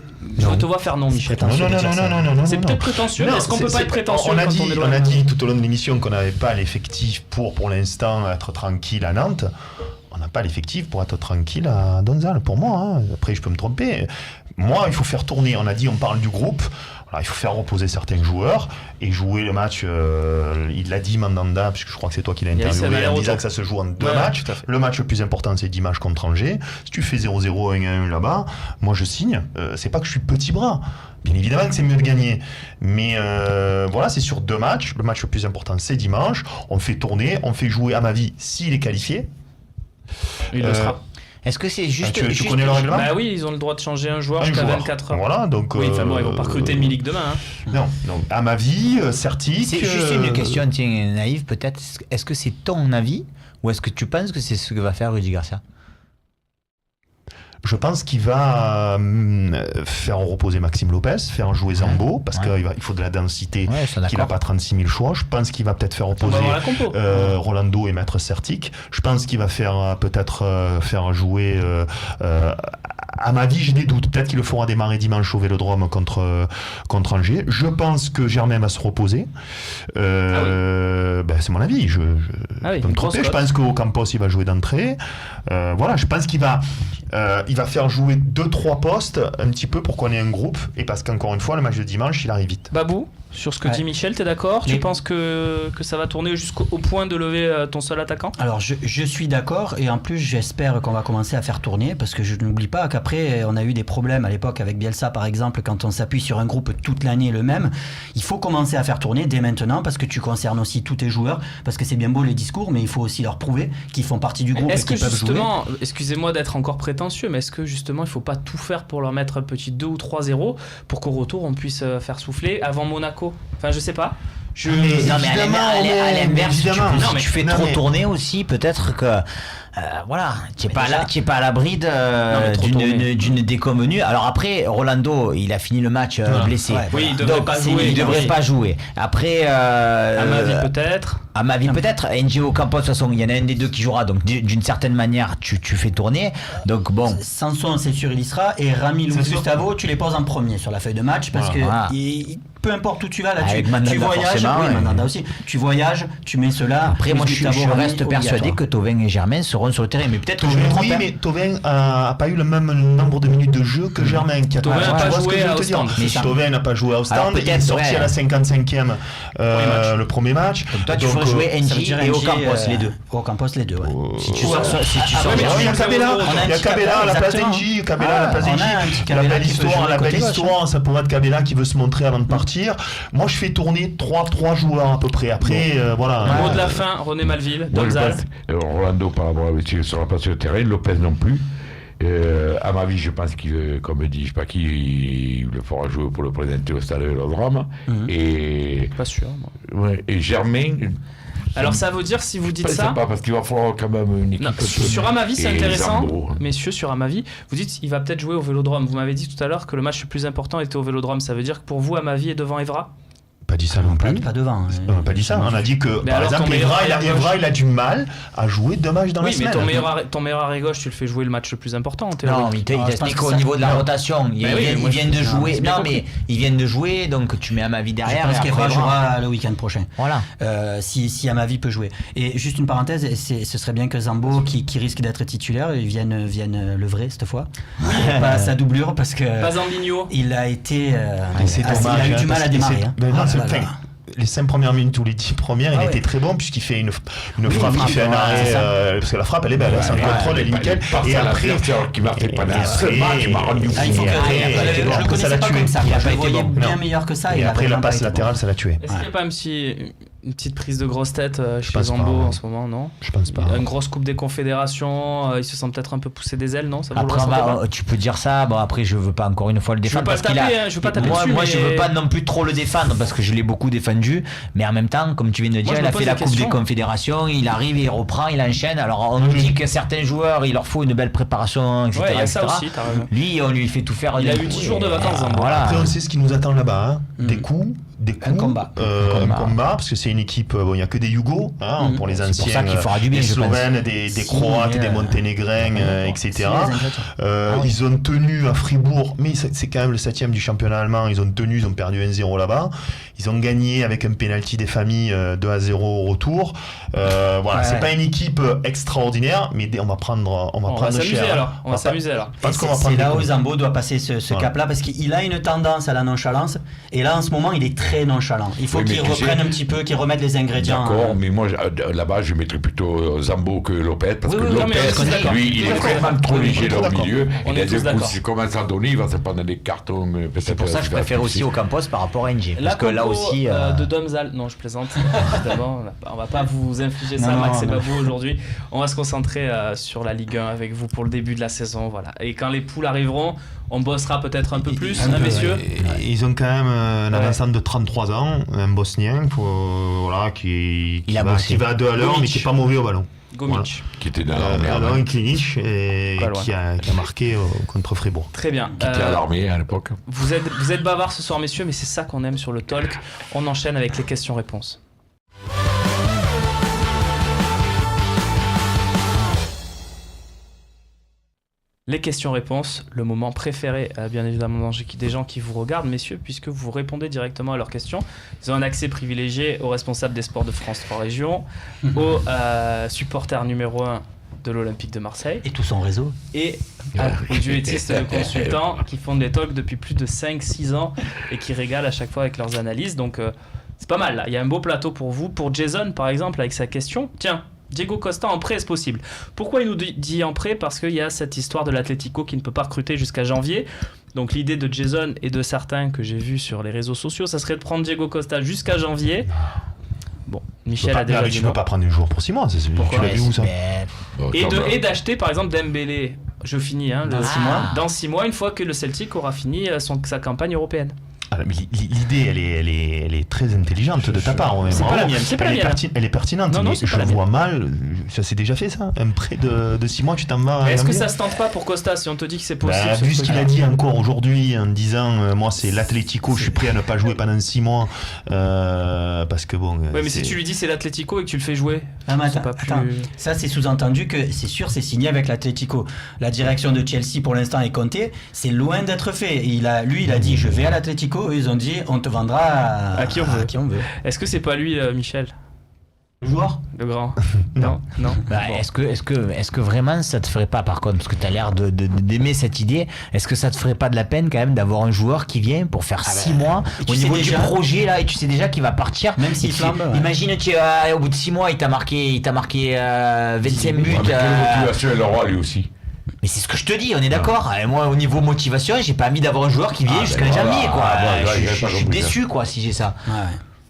te vois faire non, Michel. prétentieux. Non. C'est peut-être prétentieux, mais est-ce qu'on peut pas être prétentieux on a quand dit, on est on loin a dit tout au long de l'émission qu'on n'avait pas l'effectif pour l'instant être tranquille à Nantes. On n'a pas l'effectif pour être tranquille à Domzal, pour moi. Hein. Après, je peux me tromper. Moi, il faut faire tourner. On a dit, on parle du groupe. Voilà, il faut faire reposer certains joueurs et jouer le match. Il l'a dit, Mandanda, puisque je crois que c'est toi qui l'as Il y a laissé un interviewé, en aller-retour. disant que ça se joue en deux Ouais, matchs. tout à fait. Le match le plus important, c'est dimanche contre Angers. Si tu fais 0-0, 1-1 là-bas, moi je signe. C'est pas que je suis petit bras. Bien évidemment que c'est mieux de gagner. Mais voilà, c'est sur deux matchs. Le match le plus important, c'est dimanche. On fait tourner, on fait jouer, à ma vie, s'il est qualifié. Il le sera. Est-ce que c'est juste. tu juste- connais le règlement? Bah oui, ils ont le droit de changer un joueur Un jusqu'à joueur. 24 heures. Voilà, donc. Oui, enfin bon, ils vont pas recruter Milik demain. Hein. Non, donc à ma vie, certique. C'est juste une question tiens, naïve, peut-être. Est-ce que c'est ton avis ou est-ce que tu penses que c'est ce que va faire Rudy Garcia? Je pense qu'il va faire reposer Maxime Lopez, faire jouer Zambo, parce qu'il faut de la densité, qu'il n'a pas 36 000 choix. Je pense qu'il va peut-être faire reposer Rolando et Maître Certic. Je pense qu'il va peut-être faire jouer... à ma vie, j'ai des doutes. Peut-être qu'il le fera démarrer dimanche au Vélodrome contre Angers. Je pense que Germain va se reposer. C'est mon avis. Je peux me tromper. Je pense qu'au Campos, il va jouer d'entrée. Voilà, je pense qu'il va faire jouer 2-3 postes un petit peu pour qu'on ait un groupe. Et parce qu'encore une fois, le match de dimanche, il arrive vite. Babou, sur ce que dit Michel, t'es d'accord ? Tu penses que ça va tourner jusqu'au point de lever ton seul attaquant ? Alors je suis d'accord, et en plus j'espère qu'on va commencer à faire tourner, parce que je n'oublie pas qu'après on a eu des problèmes à l'époque avec Bielsa par exemple, quand on s'appuie sur un groupe toute l'année le même. Il faut commencer à faire tourner dès maintenant, parce que tu concernes aussi tous tes joueurs, parce que c'est bien beau les discours, mais il faut aussi leur prouver qu'ils font partie du groupe et qu'ils peuvent jouer. Excusez-moi d'être encore prétentieux, mais est-ce que justement il ne faut pas tout faire pour leur mettre un petit 2 ou 3-0 pour qu'au retour on puisse faire souffler avant Monaco ? Enfin, je sais pas. Non, mais à l'inverse, si tu fais trop tourner aussi, peut-être que tu n'es pas à l'abri d'une déconvenue. Alors après, Rolando, il a fini le match blessé. Oui, il devrait pas jouer. Après, à ma vie peut-être. À ma vie peut-être. NGO Campos, de toute façon, il y en a un des deux qui jouera. Donc d'une certaine manière, tu fais tourner. Donc bon. Sanson, c'est sûr, il y sera. Et Rami, Luis Gustavo, tu les poses en premier sur la feuille de match, parce que peu importe où tu vas, là, tu voyages. Mandanda aussi. Tu voyages, tu mets cela. Après, moi, je reste persuadé que Thauvin et Germain seront sur le terrain. Mais peut-être que je me trompe. Oui, mais Thauvin n'a pas eu le même nombre de minutes de jeu que Germain. Thauvin n'a pas joué à Ostende. Thauvin n'a pas joué à Ostende. Il est sorti à la 55e le premier match. Donc toi, tu ferais jouer NJ et Ocampos, les deux. Ocampos, les deux, ouais. Si tu sors. Il y a Cabella à la place d'NJ. Cabella à la place d'NJ. La belle histoire, ça pourrait être Cabella qui veut se montrer avant de partir. Moi, je fais tourner 3 joueurs à peu près. Après, voilà. Mot de la fin, René Malville, Domzal. Rolando, par rapport à il ne sera pas sur le terrain. Lopez non plus. À ma vie, je pense qu'il, comme dit, je sais pas qui, il le fera jouer pour le présenter au stade de Vélodrome. Et pas sûr. Et Germain. Alors ça veut dire, si vous dites ça, pas parce qu'il va falloir quand même une équipe. Sur Amavi, c'est intéressant, messieurs. Sur Amavi, vous dites il va peut-être jouer au Vélodrome. Vous m'avez dit tout à l'heure que le match le plus important était au Vélodrome. Ça veut dire que pour vous, Amavi est devant Evra ? Pas dit ça non plus. Pas devant. On n'a pas dit ça. On a dit que, par exemple, Evra, il a du mal à jouer 2 matchs dans la semaine. Oui, mais ton meilleur arrière gauche, tu le fais jouer le match le plus important. Non, mais il t'explique qu'au niveau de la rotation, ils viennent de jouer. Non, mais ils viennent de jouer, donc tu mets Amavi derrière. Je pense qu'Evra jouera le week-end prochain. Voilà. Si Amavi peut jouer. Et juste une parenthèse, ce serait bien que Zambo, qui risque d'être titulaire, vienne le vrai cette fois. Pas sa doublure, parce que. Pas Zambinho. Il a été. Il a eu du mal à démarrer. Les 5 premières minutes ou les 10 premières, il était très bon, puisqu'il fait une frappe qui fait un arrêt, parce que la frappe elle est belle, c'est un contrôle, elle est nickel. Et après, qui m'a fait pas qui m'a rendu fou. Je le connaissais pas comme ça, je le voyais bien meilleur que ça. Et après la passe latérale, ça l'a tué. Est-ce qu'il n'y a pas une petite prise de grosse tête chez Zambo en ce moment, non ? Je pense pas. Une grosse coupe des confédérations, il se sent peut-être un peu poussé des ailes, non ? Après, tu peux dire ça, bon après je veux pas encore une fois le défendre. Je veux pas taper dessus. Moi je veux pas non plus trop le défendre, parce que je l'ai beaucoup défendu, mais en même temps, comme tu viens de dire, il a fait la coupe des confédérations, il arrive, il reprend, il enchaîne. Alors on nous dit que certains joueurs, il leur faut une belle préparation, etc. Ouais, il y a ça aussi, t'as raison. Lui, on lui fait tout faire. Il a eu 10 jours de vacances, Zambo. Après on sait ce qui nous attend là-bas, des coups, un combat, parce que c'est une équipe, il n'y a que des Yougos, pour les anciens, pour ça qu'il fera du bien, des Slovènes, des Croates, des Monténégrins, etc. Ils ont tenu à Fribourg, mais c'est quand même le 7e du championnat allemand, ils ont perdu 1-0 là-bas, ils ont gagné avec un penalty des familles 2-0 au retour. C'est pas une équipe extraordinaire, mais on va prendre cher. On va s'amuser alors. C'est là où Zambo doit passer ce cap-là, parce qu'il a une tendance à la nonchalance, et là en ce moment il est très nonchalant. Il faut qu'il reprenne un petit peu, qu'il remette les ingrédients. D'accord, mais moi là-bas je mettrais plutôt Zambo que Lopez, parce que Lopez, lui, il est vraiment trop léger là au milieu. Et les deux coups, s'il commence à donner, il va se prendre des cartons. C'est pour ça que je préfère aussi Ocampos par rapport à NG. Parce que là aussi. De Domzal, non, je plaisante. Évidemment, on va pas vous infliger ça, Max et Babou, aujourd'hui. On va se concentrer sur la Ligue 1 avec vous pour le début de la saison. Voilà. Et quand les poules arriveront, on bossera peut-être un peu plus, Un peu, messieurs. Ils ont quand même un avançant de 33 ans, un Bosnien, qui va à 2 à l'heure, mais qui n'est pas mauvais au ballon. Gomic. Qui était dans l'armée. Alors, un clinique et Pas loin. qui a marqué contre Fribourg. Très bien. Qui était à l'armée à l'époque. Vous êtes bavards ce soir, messieurs, mais c'est ça qu'on aime sur le talk. On enchaîne avec les questions-réponses. Les questions-réponses, le moment préféré, bien évidemment, des gens qui vous regardent, messieurs, puisque vous répondez directement à leurs questions. Ils ont un accès privilégié aux responsables des sports de France 3 régions, aux supporters numéro 1 de l'Olympique de Marseille, Et tout son réseau. et aux duettistes de consultants qui font des talks depuis plus de 5-6 ans et qui régalent à chaque fois avec leurs analyses. Donc, c'est pas mal, là. Il y a un beau plateau pour vous. Pour Jason, par exemple, avec sa question. Tiens, Diego Costa en prêt, est-ce possible? Pourquoi il nous dit en prêt? Parce qu'il y a cette histoire de l'Atlético qui ne peut pas recruter jusqu'à janvier. Donc l'idée de Jason et de certains que j'ai vus sur les réseaux sociaux, ça serait de prendre Diego Costa jusqu'à janvier. Bon, Michel a déjà dit Tu non. peux pas prendre un joueur pour 6 mois. Pourquoi? Tu l'as vu où ça? Bon, Et d'acheter par exemple Dembélé, je finis, dans 6 mois, une fois que le Celtic aura fini sa campagne européenne. Ah, mais l'idée, elle est très intelligente de ta part. C'est pas la mienne, c'est pas la mienne. Elle est pertinente, Non, mais c'est pas je la mienne. vois mal. Ça s'est déjà fait, ça? Un prêt de 6 mois, tu t'en vas. Est-ce que ça se tente pas pour Costa si on te dit que c'est possible? Vu ce qu'il a dit encore aujourd'hui en disant moi c'est l'Atlético, je suis prêt à ne pas jouer pendant 6 mois parce que bon. Ouais, mais si tu lui dis c'est l'Atlético et que tu le fais jouer, Ah, mais c'est attends, pas plus... attends. Ça, c'est sous-entendu que c'est sûr, c'est signé avec l'Atlético. La direction de Chelsea, pour l'instant, est comptée. C'est loin d'être fait. Et il a dit, je vais à l'Atlético. Eux, ils ont dit, on te vendra À qui on veut. veut. Est-ce que c'est pas lui, Michel, Le joueur le grand? Non. Non. Bah, Bon. est-ce que vraiment ça te ferait pas, par contre, parce que tu as l'air d'aimer cette idée, est-ce que ça te ferait pas de la peine quand même d'avoir un joueur qui vient pour faire 6 mois et tu au sais niveau déjà- du projet là, et tu sais déjà qu'il va partir, Même s'il Et flambe, ouais. Imagine, au bout de 6 mois, il t'a marqué 25 buts. Avec quelle motivation il aura lui aussi? Mais c'est ce que je te dis, on est d'accord. Et moi, au niveau motivation, j'ai pas envie d'avoir un joueur qui vient jusqu'à voilà. janvier, quoi. J'avais pas Je suis compris ça. déçu, quoi, si j'ai ça.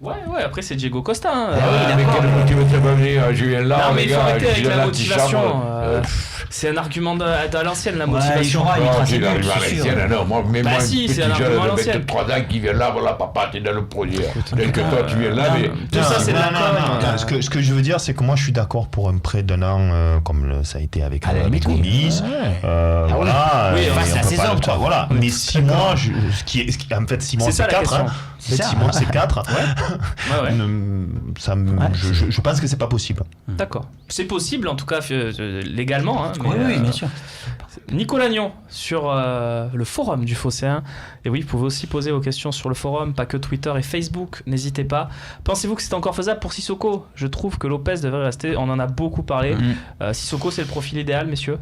Ouais, après c'est Diego Costa. Hein. Ah oui, Mais d'accord. quelle motivation va venir? Julien là, Non, mais les il faut gars, arrêter avec Julien la là, motivation. Ticham, C'est un argument à l'ancienne, la Ouais, motivation. il jouera, il Oh, trace tu les arrives buts, à c'est sûr. l'ancienne, non, moi, mais Bah moi, si, un c'est un petit argument à jeune de l'ancienne. 23 ans qui vient là, voilà, papa, t'es dans le projet. Dès que toi, tu viens là, mais... Tout ça, c'est de la com. Ce que je veux dire, c'est que moi je suis d'accord pour un prêt d'un an, comme ça a été avec À la limite, oui. Gomis. Ouais. Voilà. Oui, et face on à la peut saison, pas le- quoi. Voilà. On est Mais tous 6 mois, en fait, 6 mois, C'est c'est ça, la 4. question. C'est ça. 6 mois, c'est 4. Ouais. Je pense que c'est pas possible. D'accord. C'est possible, en tout cas, légalement. Hein, mais, Oui, bien sûr. Nicolas Lagnon sur le forum du Phocéen. Et oui, vous pouvez aussi poser vos questions sur le forum, pas que Twitter et Facebook, n'hésitez pas. Pensez-vous que c'est encore faisable pour Sissoko? Je trouve que Lopez devrait rester, on en a beaucoup parlé. Sissoko, c'est le profil idéal, messieurs?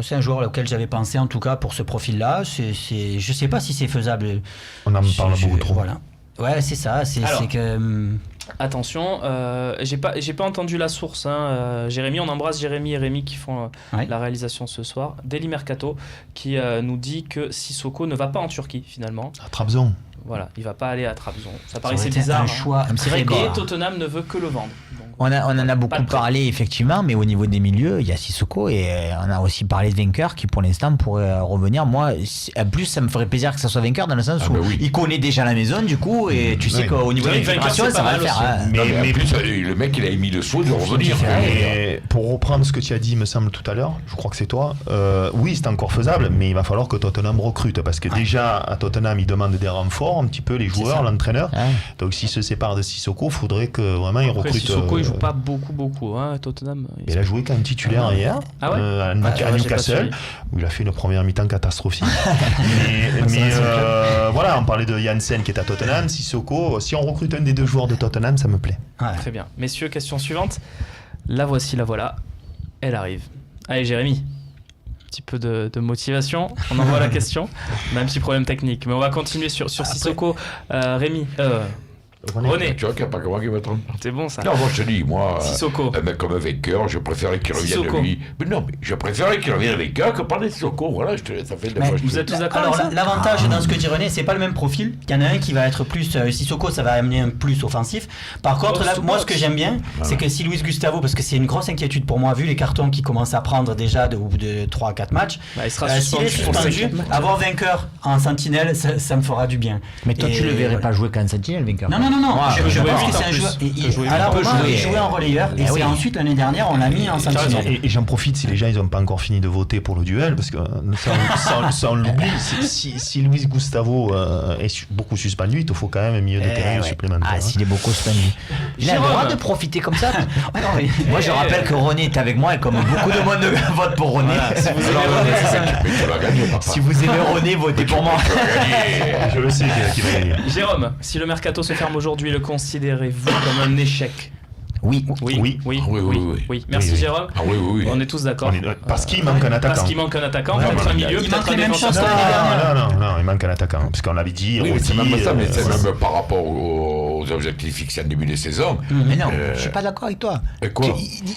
C'est un joueur auquel j'avais pensé, en tout cas, pour ce profil-là. Je sais pas si c'est faisable. On en parle beaucoup trop. Voilà. Ouais, c'est ça. C'est Alors, que... Attention, j'ai pas entendu la source. Hein. Jérémy, on embrasse Jérémy et Rémi qui font Ouais. la réalisation ce soir. Daily Mercato qui nous dit que Sissoko ne va pas en Turquie finalement. À Trabzon. Voilà, il va pas aller à Trabzon. Ça Ça paraissait aurait été bizarre. un hein. choix C'est vrai très que- Et bas. Tottenham ne veut que le vendre. Donc, On en a pas beaucoup de prêt. parlé, effectivement, mais au niveau des milieux, il y a Sissoko et on a aussi parlé de Vainqueur qui, pour l'instant, pourrait revenir. Moi, en plus, ça me ferait plaisir que ça soit Vainqueur dans le sens où bah oui. il connaît déjà la maison, du coup, et tu sais Oui. qu'au niveau C'est de vrai que l'intégration, Vainqueur, ça va c'est le pas faire. mal hein. Mais Mais en plus, le mec, il a émis le saut de revenir. Mais pour reprendre ce que tu as dit, me semble, tout à l'heure, je crois que c'est toi, oui, c'est encore faisable, mais il va falloir que Tottenham recrute, parce que déjà, à Tottenham, ils demandent des renforts, un petit peu, les joueurs, l'entraîneur. Ouais. Donc, s'il se sépare de Sissoko, il faudrait que vraiment il après, recrute. Sissoko, il joue pas beaucoup. Hein, Tottenham. Il a joué quand même titulaire hier, Ah ouais à j'ai pas Newcastle, suivi. où il a fait une première mi-temps catastrophique. mais voilà, on parlait de Janssen qui est à Tottenham, Sissoko. Si on recrute un des deux joueurs de Tottenham, ça me plaît. Ouais. Très bien. Messieurs, question suivante. La voici, la voilà. Elle arrive. Allez, Jérémy. Un petit peu de motivation. On envoie la question. On a un petit problème technique, mais on va continuer sur Sissoko. Rémi. René. Tu vois qu'il n'y a pas que moi qui me trompe. C'est bon ça. Non, moi je te dis, moi, Sissoko. comme vainqueur, je préférais qu'il revienne Sissoko. lui. Mais non, mais je préférais qu'il revienne vainqueur que parler de Sissoko. Voilà, ça fait des Mais fois. Vous êtes tous d'accord Alors avec ça l'avantage dans ce que dit René, c'est pas le même profil. Il y en a un qui va être plus Sissoko, ça va amener un plus offensif. Par contre, là, moi ce que j'aime bien, c'est que si Luis Gustavo, parce que c'est une grosse inquiétude pour moi vu les cartons qu'il commence à prendre déjà au bout de 3-4 matchs, Bah, il sera s'il est suspendu pour le suspendu, 5e match. avoir vainqueur en sentinelle, ça me fera du bien. Mais toi, Et tu le verrais voilà. pas jouer qu'en sentinelle, vainqueur. Non, Ouais, je peut jouer pense vite que c'est en un plus. joueur. Peut jouer À la vite. Roma, jouer. il jouait en relayeur et c'est ensuite l'année dernière on l'a mis en sentinelle. Et j'en profite si les gens ils n'ont pas encore fini de voter pour le duel, parce que ça on l'oublie. Si Luis Gustavo est beaucoup suspendu, il te faut quand même un milieu de terrain supplémentaire. Ah, s'il est beaucoup suspendu. Il a le Jérôme. droit de profiter comme ça. Ouais, non, mais- Moi, je rappelle que René est avec moi et comme beaucoup de monde vote pour René. Si vous aimez René, c'est ça. Mais tu vas gagner, papa. Si vous aimez René, votez pour moi. Tu vas gagner. Je le sais qui va gagner. Jérôme, si le mercato se ferme aujourd'hui, le considérez-vous comme un échec? Oui. Oui. Oui. Merci Oui. Jérôme. Ah oui, oui, oui. On est tous d'accord. Parce qu'il manque un attaquant. Parce qu'il manque un attaquant, Ouais, peut-être voilà. un milieu, Il peut-être manque un les mêmes défenseur. choses que l'année dernière. Non, il manque un attaquant. Parce qu'on l'avait dit, Oui, mais c'est redit, même ça, mais c'est voilà. même par rapport aux objectifs fixés en début de saison. Mais non, je suis pas d'accord avec toi. Et quoi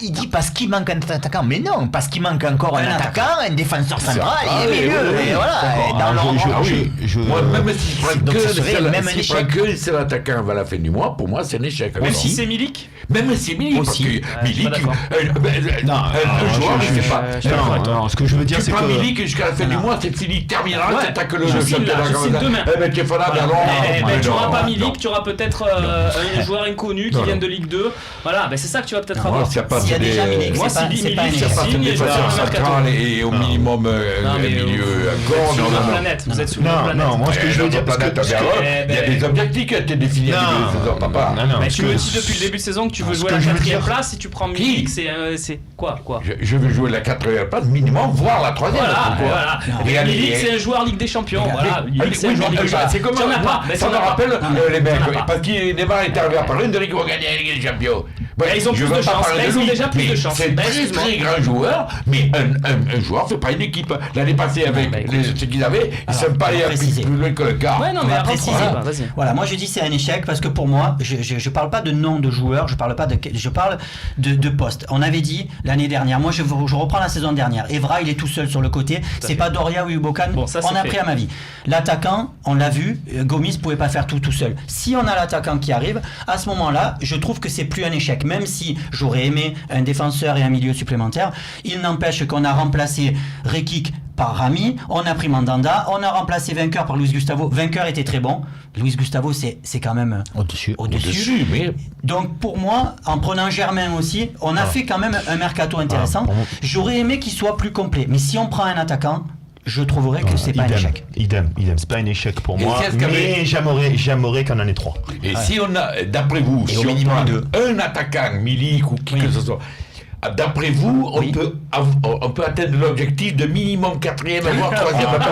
Il dit parce qu'il manque un attaquant. Mais non, parce qu'il manque encore un attaquant, un défenseur central et oui, milieu. oui, oui. Et voilà. Et dans Ah, leur- Ah oui, moi, même si je prends Donc, que ce serait le même un si je échec. prends que c'est l'attaquant va la fin du mois, pour moi, c'est un échec. Même Alors, si c'est Milik. Même si Milik, parce Aussi. que je suis Milik, pas d'accord. un joueur, je sais pas. Non, ce que je veux dire, Tu c'est prends que. Milik jusqu'à la fin du mois, c'est fini, terminera, Ouais. t'attaques le Je signe là, championnat je comme signe ça. demain. Eh ben, tu feras Voilà. alors. Mais tu non, n'auras pas non. Milik, tu auras peut-être un joueur inconnu qui Non, vient non. de Ligue 2. Voilà, ben c'est ça que tu vas peut-être Moi, avoir. s'il y a pas S'il y a des- déjà Milik, Moi, c'est pas si c'est pas un Milik, échec. c'est pas signe, de et je vais défenseur faire un mercato. central et au minimum un mais milieu, vous un êtes sur corps. une autre Non, planète. Vous êtes sur une autre Non, planète. non, moi ce que je veux dire, parce que. il y a des objectifs qui ont été définis en début de saison, papa. Non, Mais ce tu que- me dis depuis le début de saison que tu veux ce jouer que à la je veux 4ème dire- place. Si tu prends Milik, c'est quoi Je veux jouer la 4e place minimum, voire la 3e. Voilà. Et allez, Milik, et- c'est un joueur Ligue des Champions. Voilà. Oui, Milik, c'est un mais joueur Ligue des Champions. c'est comme Tu en as pas. Mais ça t'en me as pas. rappelle les mecs, T'en as pas. parce qu'il Neymar est arrivé à Paris, on dirait qu'ils vont gagner la Ligue des Champions. Bah, ils ont je plus veux de pas chance. parler Là, de ils ont lui, déjà plus mais de chance. C'est un Bah, très excuse-moi. très grand joueur, mais un joueur fait pas une équipe. L'année passée, avec bah, écoute. ce qu'ils avaient, ils Alors, sont pas allés on va préciser. plus loin que le quart. Ouais, non, On mais va avant, préciser. vas-y. Voilà, moi je dis c'est un échec parce que pour moi, je parle pas de nom de joueur, je parle pas de, je parle de poste. On avait dit l'année dernière, moi je reprends la saison dernière. Evra il est tout seul sur le côté, c'est pas Doria ou Ubokan. Bon, ça, on c'est a fait. pris à ma vie. L'attaquant, on l'a vu, Gomis pouvait pas faire tout seul. Si on a l'attaquant qui arrive, à ce moment-là, je trouve que c'est plus un échec. Même si j'aurais aimé un défenseur et un milieu supplémentaire, il n'empêche qu'on a remplacé Rekik par Rami, on a pris Mandanda, on a remplacé Vainqueur par Luis Gustavo. Vainqueur était très bon. Luis Gustavo, c'est quand même Au-dessus. Au-dessus, mais donc pour moi, en prenant Germain aussi, on a fait quand même un mercato intéressant. pour moi- J'aurais aimé qu'il soit plus complet. Mais si on prend un attaquant, je trouverais que c'est pas un échec. Idem, c'est pas un échec pour Et moi, qu'est-ce qu'avait- mais j'aimerais qu'on en ait 3. Et si on a, d'après vous, Et si au on minimum prend deux. un attaquant, Milik ou qui que ce soit, d'après vous, on peut atteindre l'objectif de minimum 4e, voire 3e. Ah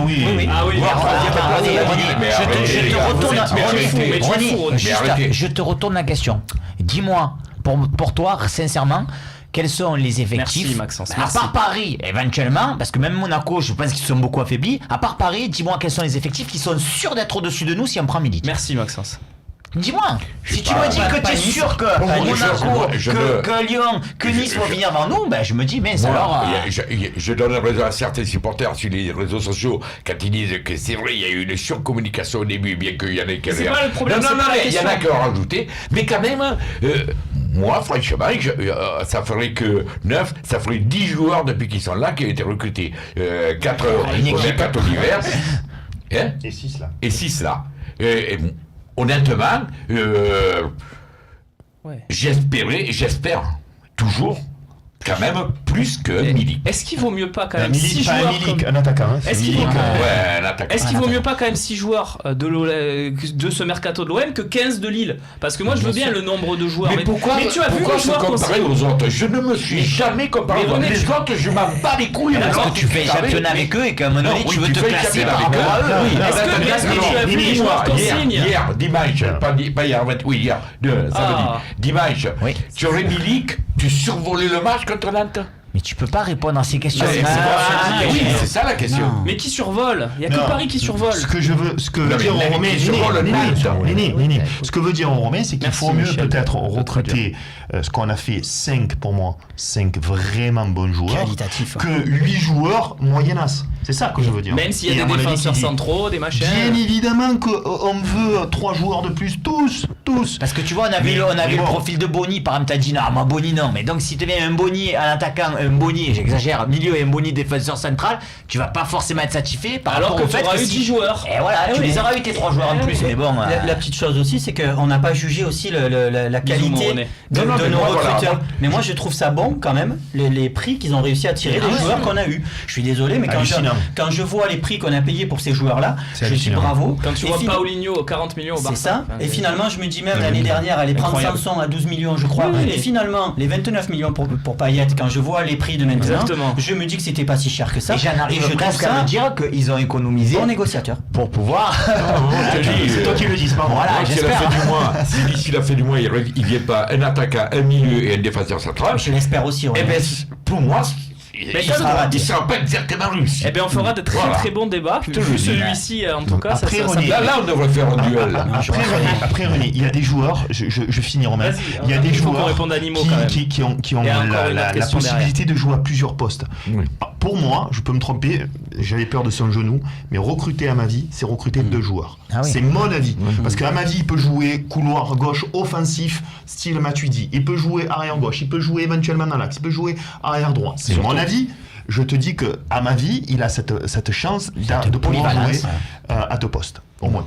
oui. Oui. Ah oui, Voire mais 3e place. René, Mais je arrêtez, te les gars, retourne, vous êtes- mais René, arrêtez. mais tu es René, fou, René. juste, Mais arrêtez. je te retourne la question. Dis-moi, pour toi, sincèrement, quels sont les effectifs Merci, Maxence, À merci. part Paris, éventuellement, parce que même Monaco, je pense qu'ils sont beaucoup affaiblis. À part Paris, dis-moi quels sont les effectifs qui sont sûrs d'être au-dessus de nous si on prend Milik. Merci, Maxence. Dis-moi, si tu pas- me dis que pas tu es Nice. sûr que Bon, moi, Monaco, je que ne- Lyon, que Nice vont venir avant nous, ben je me dis, mais Moi, alors. je donne raison à certains supporters sur les réseaux sociaux quand ils disent que c'est vrai, il y a eu une surcommunication au début, bien qu'il y en ait qui C'est pas le problème, Non, c'est non, pas la il y en a question. qui ont rajouté, mais quand même, moi, franchement, ça ferait que 9, ça ferait 10 joueurs depuis qu'ils sont là qui ont été recrutés. 4 Une équipe. au l'hiver, hein, Et 6 là. et 6 là. Et honnêtement, Ouais. j'espère toujours quand même plus que Milik. Est-ce qu'il vaut mieux pas quand même Milik, 6 pas un joueurs Milik, comme... un attaquant. Hein, c'est Est-ce qu'il Milik, faut- Ouais, l'attaque. Est-ce qu'il vaut mieux pas quand même 6 joueurs de ce mercato de l'OM que 15 de Lille? Parce que moi je veux bien le nombre de joueurs. Mais pourquoi, mais tu as vu pourquoi les se joueurs qu'on comparer signe? aux autres? Je ne me suis jamais comparé Mais aux autres. René, Les tu- autres, je m'en bats les couilles. Parce Alors, que tu fais savais, championnat mais- avec eux et qu'à un moment donné, Non, tu oui, veux tu te fais classer championnat par avec rapport à eux. Oui, Est-ce que tu as vu les joueurs qu'on signe? Hier, dimanche, pas hier, oui, hier, samedi, dimanche, Oui. tu aurais Milik, tu survolais le match contre Nantes. Mais tu peux pas répondre à ces questions. Oui, c'est ça la question. Non. Mais qui survole? Il y a que Non. Paris qui survole. Ce que veut Non, dire mais Romain, qui survole Néné. Ce que veut dire Romain, c'est qu'il Merci, faut mieux Michel. peut-être Très recruter ce qu'on a fait 5 pour moi, 5 vraiment bons joueurs, Qualitatif. que 8 joueurs moyennas. C'est ça que je veux dire. Même s'il y Et a à des mon avis, défenseurs qui dit- centraux, des machins. Bien évidemment qu'on veut 3 joueurs de plus, tous. Parce que tu vois, on a vu Mais le bon. profil de Boni, par exemple, t'as dit non, moi Boni non. Mais donc si tu viens un Boni, un attaquant, un Boni, j'exagère, milieu et un Boni défenseur central, tu vas pas forcément être satisfait par Alors rapport que au fait tu auras eu si- 10 joueurs. Et voilà, tu oui. les auras eu tes 3 joueurs en plus, mais bon. La petite chose aussi, c'est qu'on n'a pas jugé aussi la qualité Moroney. de Non, mais nos moi, voilà. recruteurs. Mais moi, je trouve ça bon quand même, les prix qu'ils ont réussi à tirer des joueurs qu'on a eu. Je suis désolé, mais quand je vois les prix qu'on a payés pour ces joueurs-là, C'est je suis hallucinant. bravo. Quand tu Et vois fin- Paulinho 40 millions au Barça. C'est ça. Enfin, Et finalement, je me dis même Ouais, l'année mais dernière, aller prendre incroyable. Sanson à 12 millions, je crois. Oui. Et finalement, les 29 millions pour Payet, quand je vois les prix de maintenant, Exactement. je me dis que c'était pas si cher que ça. Et j'en arrive je trouve presque à ça me dire qu'ils ont économisé bon négociateur. pour pouvoir. C'est toi qui le dis, c'est pas moi. Voilà, S'il a j'espère. fait du mois, s'il a fait du mois, il vient pas un attaquant, un milieu et un défenseur central. Je l'espère aussi. Eh ouais. ben, pour moi, Mais il t'as le droit. sera pas exactement réussi. Eh bien, on fera de très Voilà. très bons débats. Je te le Vu dis. celui-ci, en tout cas, Après, ça René, Là, on devrait faire un duel. là. Après René, il y a des joueurs, je finis Romain, Vas-y, il y a des il faut qu'on joueurs réponde à Nimo, quand même. qui ont Il y a encore une la autre question possibilité de jouer à plusieurs postes. Oui. Pour moi, je peux me tromper, j'avais peur de son genou, mais recruter à ma vie, c'est recruter 2 joueurs. Ah oui. C'est mon avis. Parce qu'à ma vie, il peut jouer couloir gauche offensif, style Matuidi. Il peut jouer arrière gauche, il peut jouer éventuellement dans l'axe, il peut jouer arrière droit. C'est Surtout. mon avis. Je te dis que à ma vie, il a cette chance de pouvoir polyvalence, jouer à 2 postes, au moins.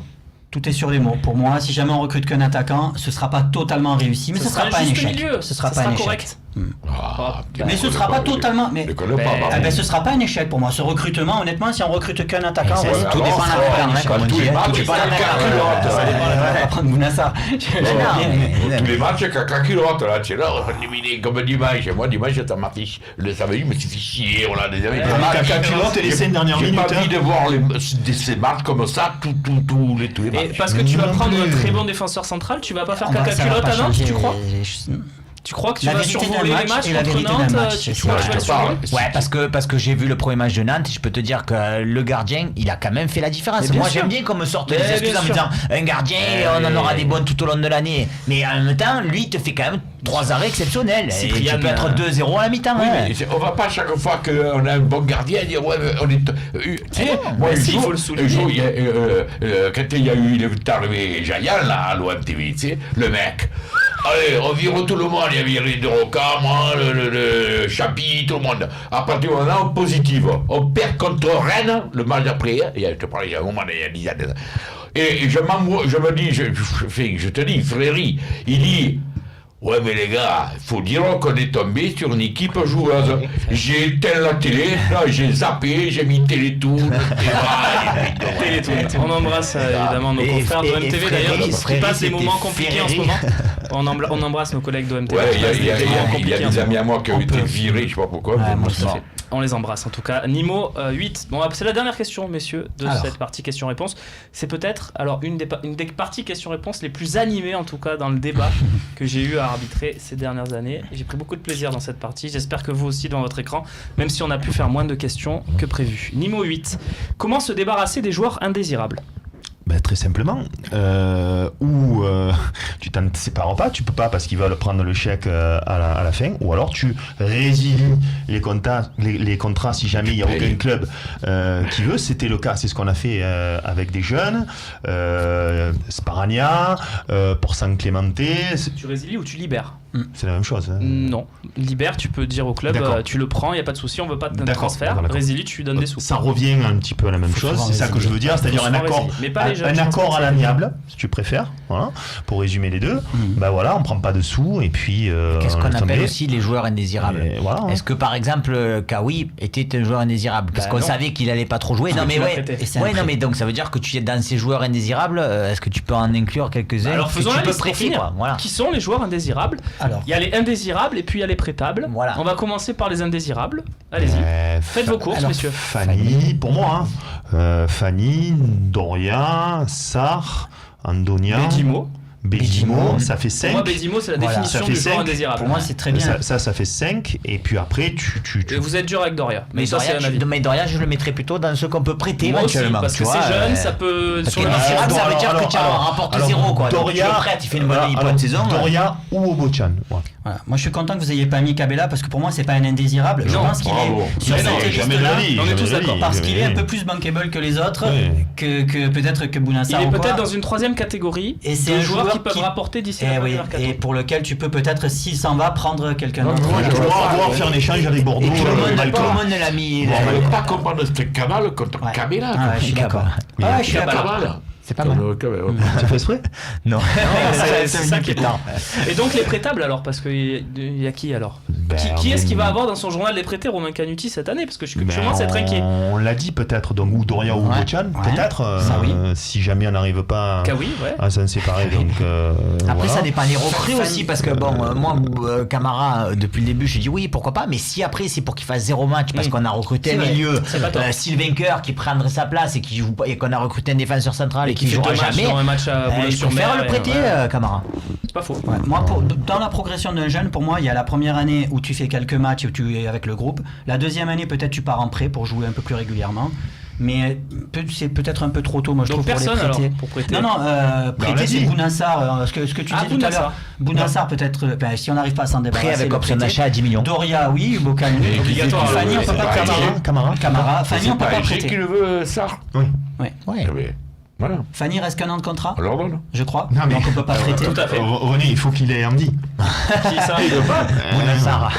Tout est sur les mots. Pour moi, si jamais on recrute qu'un attaquant, ce sera pas totalement réussi, mais ce sera pas un juste échec. milieu. Ce sera Ça pas un sera échec. correct. Ah, Mais ce sera pas totalement. Mais Je connais pas, Ben, pardon. eh ben, ce sera pas un échec pour moi. Ce recrutement, honnêtement, si on recrute qu'un attaquant, Ça, ouais, c'est tout alors, dépend de la alors, paire, alors, comme on tous dit. les matchs, Tout il dépend faut de la un paire. cacahuète. ça dépend, on va prendre Bounassa. Tous les matchs, caca culotte, là, tu es là, éliminé comme dimanche. Moi, dimanche, le samedi, je me suis fait chier. On a des amis. Caca culotte et les 5 dernières J'ai minutes. pas envie de voir ces matchs comme ça, tous les Et matchs. parce que tu vas Non prendre un plus. très bon défenseur central, tu vas pas faire On va- caca ça va culotte pas à Nantes, changer tu crois? les- Tu crois que tu La vas vérité d'un survoler les match matchs et la contre vérité d'un Nantes? match, Tu c'est crois que ça. tu vas Je te parle. survoler? Ouais, parce que j'ai vu le premier match de Nantes, et je peux te dire que le gardien, il a quand même fait la différence. Mais bien Moi, sûr. j'aime bien qu'on me sorte Mais des excuses bien en me sûr. disant un gardien, on en aura des bonnes tout au long de l'année. Mais en même temps, lui, il te fait quand même 3 arrêts exceptionnels. Et Cyprien, tu peux être 2-0 à la mi-temps. Oui, hein. mais on va pas chaque fois qu'on a un bon gardien dire ouais, mais on est. Tu sais, moi, mais un si, il jour- faut le souligner. un jour, quand il y a eu arrivé Jayan là à l'OMTV, tu sais, le mec. Allez, on vire tout le monde, il y a viré de Roca, moi, le Chapi, tout le monde. À partir du moment où positif, on perd contre Rennes, le match d'après, je te parlais il y a un moment, il y a 10 ans. Et je me dis, je te dis, Fréry, il dit. Ouais, mais les gars, il faut dire qu'on est tombé sur une équipe joueuse. J'ai éteint la télé, là, j'ai zappé, j'ai mis Télétoon. Télétoon. On embrasse évidemment nos Et- confrères de et MTV Frédéric, d'ailleurs, qui Frédéric, passent des c'était moments compliqués en ce moment. Ferreri. On embrasse nos collègues de MTV. Ouais, qui passent des moments il y a compliqués en ce des amis moment. à moi qui ont été virés, je sais pas pourquoi. Ouais, mais moi bon, aussi. ça fait. On les embrasse en tout cas. Nimo 8. Bon, c'est la dernière question, messieurs, de Alors. cette partie question-réponse. C'est peut-être alors une des parties questions-réponses les plus animées en tout cas dans le débat que j'ai eu à arbitrer ces dernières années. J'ai pris beaucoup de plaisir dans cette partie. J'espère que vous aussi devant votre écran, même si on a pu faire moins de questions que prévu. Nimo 8. Comment se débarrasser des joueurs indésirables? Ben, très simplement, tu t'en sépares pas, tu peux pas parce qu'ils veulent prendre le chèque à la fin, ou alors tu résilies les contrats si jamais il n'y a aucun club qui veut. C'était le cas, c'est ce qu'on a fait avec des jeunes, Sparagna, pour San Clemente, Tu résilies ou tu libères? c'est la même chose. Hein. Non. Libère, tu peux dire au club, D'accord. tu le prends, il n'y a pas de souci, on veut pas de D'accord, transfert. d'accord. Résilie, tu lui donnes des sous. Ça revient un petit peu à la même Faut chose, souvent c'est ça que je résilier. veux dire, c'est-à-dire Faut un souvent accord, résilier. Mais pas les jeunes, un je pense accord que à c'est- l'amiable, si tu préfères, voilà, pour résumer les deux. Ben voilà, on prend pas de sous et puis. Qu'est-ce on qu'on laisse appelle tomber. aussi les joueurs indésirables? Et voilà, hein. Est-ce que par exemple Kawi était un joueur indésirable parce Bah qu'on non. savait qu'il allait pas trop jouer? Parce Non que mais tu l'as ouais, prêté. Et c'est un ouais, non prêt. mais donc ça veut dire que tu es dans ces joueurs indésirables. Est-ce que tu peux en inclure quelques-uns Alors que faisons tu la peux liste pour prêter, finir. quoi. Voilà. Qui sont les joueurs indésirables? Alors, Il y a les indésirables et puis il y a les prêtables. Voilà. On va commencer par les indésirables. Allez-y. Faites vos courses, alors, messieurs. Fanny, pour moi, hein. Fanny, Doria, Sarr, Andonia. Bedimo. Bédimo, ça fait Pour moi, 5. Bédimo, c'est la Voilà. définition Ça fait du joueur 5. indésirable. Pour moi, c'est très bien. Ça fait 5. Et puis après, Et vous êtes dur avec Doria. Mais, Mais ça, c'est un avis. Doria, je le mettrais plutôt dans ce qu'on peut prêter Moi aussi, éventuellement. parce tu que vois, c'est jeune, ça peut. Parce Sur que le marché, indésirable, ça veut dire alors, que tu as un rapport alors, 0, quoi. Donc, Doria, tu le prêtes, il fait une bonne alors, saison. Doria ou Obochan. Ouais. Voilà. Moi, je suis content que vous ayez pas mis Cabella parce que pour moi, c'est pas un indésirable. Je Non, pense qu'il bravo. est sur Mais non, cette jamais liste-là, de la vie, on est jamais tous de la d'accord, vie, parce jamais qu'il de est la un vie. peu plus bankable que les autres, Oui. que peut-être que il Bounassar est ou quoi. peut-être dans une troisième catégorie Et c'est de un joueurs joueur qui peuvent qui- rapporter d'ici Eh la oui, première et pour lequel tu peux peut-être, s'il s'en va, prendre quelqu'un d'autre. Voir faire un échange avec Bordeaux. Et tout le monde Malcolm. ne l'a mis. On ne peut pas comprendre ce cabale contre Ouais. Cabella. Ah, je suis d'accord. Ah, je suis d'accord. Cabale. C'est pas mal. Tu fais exprès? Non. c'est ça qui est bien. Et donc les prêtables alors, parce qu'il y a qui alors qui est-ce qui va avoir dans son journal les prêtés Romain Canuti cette année? Parce que je commence à être inquiet. On l'a dit peut-être, donc ou Doria ou Ouais. Obochan, Ouais. peut-être, Ça, oui. si jamais on n'arrive pas Kawi, ouais. à s'en séparer. Donc, Après, voilà. ça dépend des recrues aussi, parce que bon, moi, Camara, depuis le début, je dis oui, pourquoi pas, mais si après c'est pour qu'il fasse 0 match, parce qu'on a recruté C'est un vrai, milieu, c'est pas tort. Sylvain Coeur qui prendrait sa place et qui joue pas, et qu'on a recruté un défenseur central et qui fait jouera 2 matchs jamais, dans un match à je Boulogne-sur-Mer. préfère le prêter, Camara. C'est pas faux. Ouais, moi, dans la progression d'un jeune, pour moi, il y a la première année où tu fais quelques matchs et où tu es avec le groupe. La deuxième année, peut-être tu pars en prêt pour jouer un peu plus régulièrement. Mais c'est peut-être un peu trop tôt, moi, je Donc trouve, pour les personne prêter. alors pour prêter. Non, prêter, vas-y. c'est Bounassar. Ce que tu disais tout à Bounassar. l'heure. Bounassar, peut-être, si on n'arrive pas à s'en débarrasser. Prêt avec le option prêter. d'achat à 10 millions. Doria, oui. Bocan, oui. Obligatoire, Fanny, on oui, peut c'est pas pas prêter. Camara. Fanny, on peut pas qui prêter. le veut, ça. Oui. Ouais. Voilà. Fanny reste qu'un an de contrat, Alors, non. je crois. Non, mais- Donc on peut pas prêter. Tout à fait. René, il faut qu'il ait Andy. Qui ça Bounassar.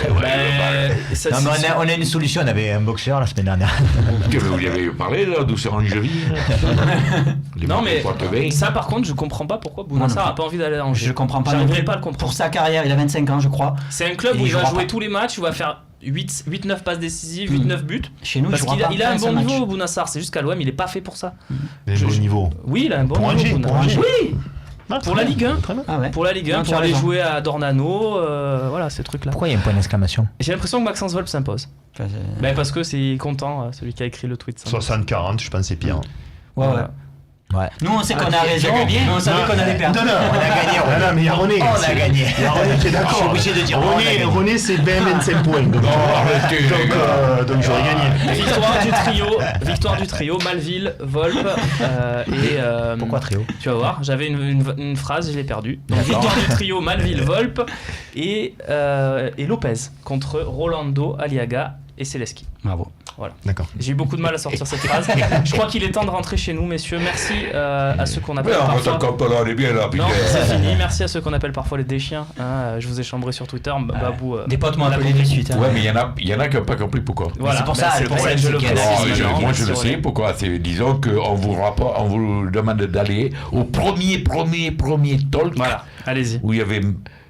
Ça, Non, mais c'est- on a une solution, on avait un boxeur la semaine dernière. Vous lui avez parlé, là, douceur Angevine. Non mais Poitevin. ça par contre je comprends pas pourquoi Bounassar a pas envie d'aller à Angers. Je comprends pas non J'arriverai plus. pas à le comprendre. Pour sa carrière, il a 25 ans, je crois. C'est un club Et où il il va jouera jouer pas. tous les matchs, il va faire 8-9 passes décisives, 8-9 buts. Chez nous, Parce il jouera qu'il a, pas il a un un bon seul match. niveau Bounassar, c'est juste qu'à l'OM il est pas fait pour ça. Les beaux niveaux. Oui, il a un bon Pour niveau. Angers, Bounassar. pour Angers. Oui, pour la Ligue 1. Très bien. Ah ouais. Pour la Ligue 1, Non, tu pour as aller raison. jouer à Dornano, voilà ces trucs-là. Pourquoi il y a un point d'exclamation? J'ai l'impression que Maxence Volpe s'impose. Enfin, Ben parce que c'est content, celui qui a écrit le tweet. ça. 60-40, je pense que c'est pire. ouais, ouais. Ouais. Nous, on sait qu'on a tu as raison, gagné. mais on savait qu'on allait perdre. Non, non, On a gagné, Non, non, mais il y a René. On a gagné. Il y a René qui est d'accord. Je suis obligé de dire, on a gagné. René, c'est 25 points. Donc, arrêtez, les gars. donc j'aurais gagné. Victoire du trio, Malville, Volpe et. Pourquoi trio? Tu vas voir, j'avais une phrase, je l'ai perdue. Donc, victoire du trio, Malville, Volpe et Lopez contre Rolando, Aliaga et Seleski. Bravo. Voilà. D'accord. J'ai eu beaucoup de mal à sortir cette phrase. Je crois qu'il est temps de rentrer chez nous, messieurs. Merci à ceux qu'on appelle Mais on parfois. s'en compte, on est bien là, putain. Non, c'est fini. Merci à ceux qu'on appelle parfois les déchiens. Hein, je vous ai chambré sur Twitter. Babou. Des potes m'ont appelé de suite. hein. Ouais, mais il y en a qui n'ont pas compris pourquoi. Voilà, C'est pour bah, ça, c'est le pour ça que problème, je le c'est qu'il y a précise des- maintenant. Moi, je le Merci, sais pourquoi. C'est, disons qu'on vous demande d'aller au premier talk Voilà, allez-y. où il y avait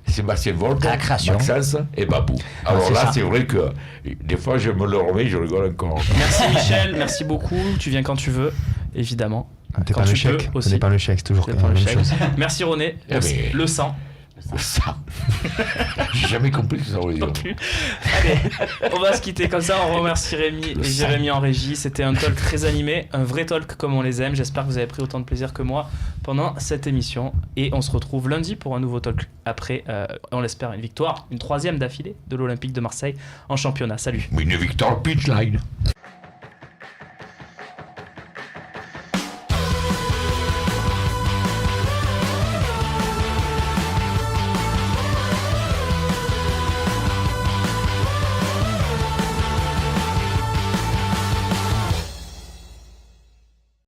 Sébastien Volpe, À la création. Maxence et Babou. Alors c'est là, ça. c'est vrai que des fois, je me le remets, je rigole encore. Merci Michel, merci beaucoup. Tu viens quand tu veux, évidemment. T'es Quand pas tu le chèque. peux aussi. T'es pas le chèque, c'est toujours C'est la pas le même chèque. chose. Merci René. Eh ben. Le sang. Ça. J'ai jamais compris ce que ça voulait dire. Non plus. Allez, on va se quitter comme ça. On remercie Rémi et Jérémy en régie. C'était un talk très animé, un vrai talk comme on les aime. J'espère que vous avez pris autant de plaisir que moi pendant cette émission. Et on se retrouve lundi pour un nouveau talk. Après, on l'espère, une victoire, une 3e d'affilée de l'Olympique de Marseille en championnat. Salut. Mais une victoire punchline.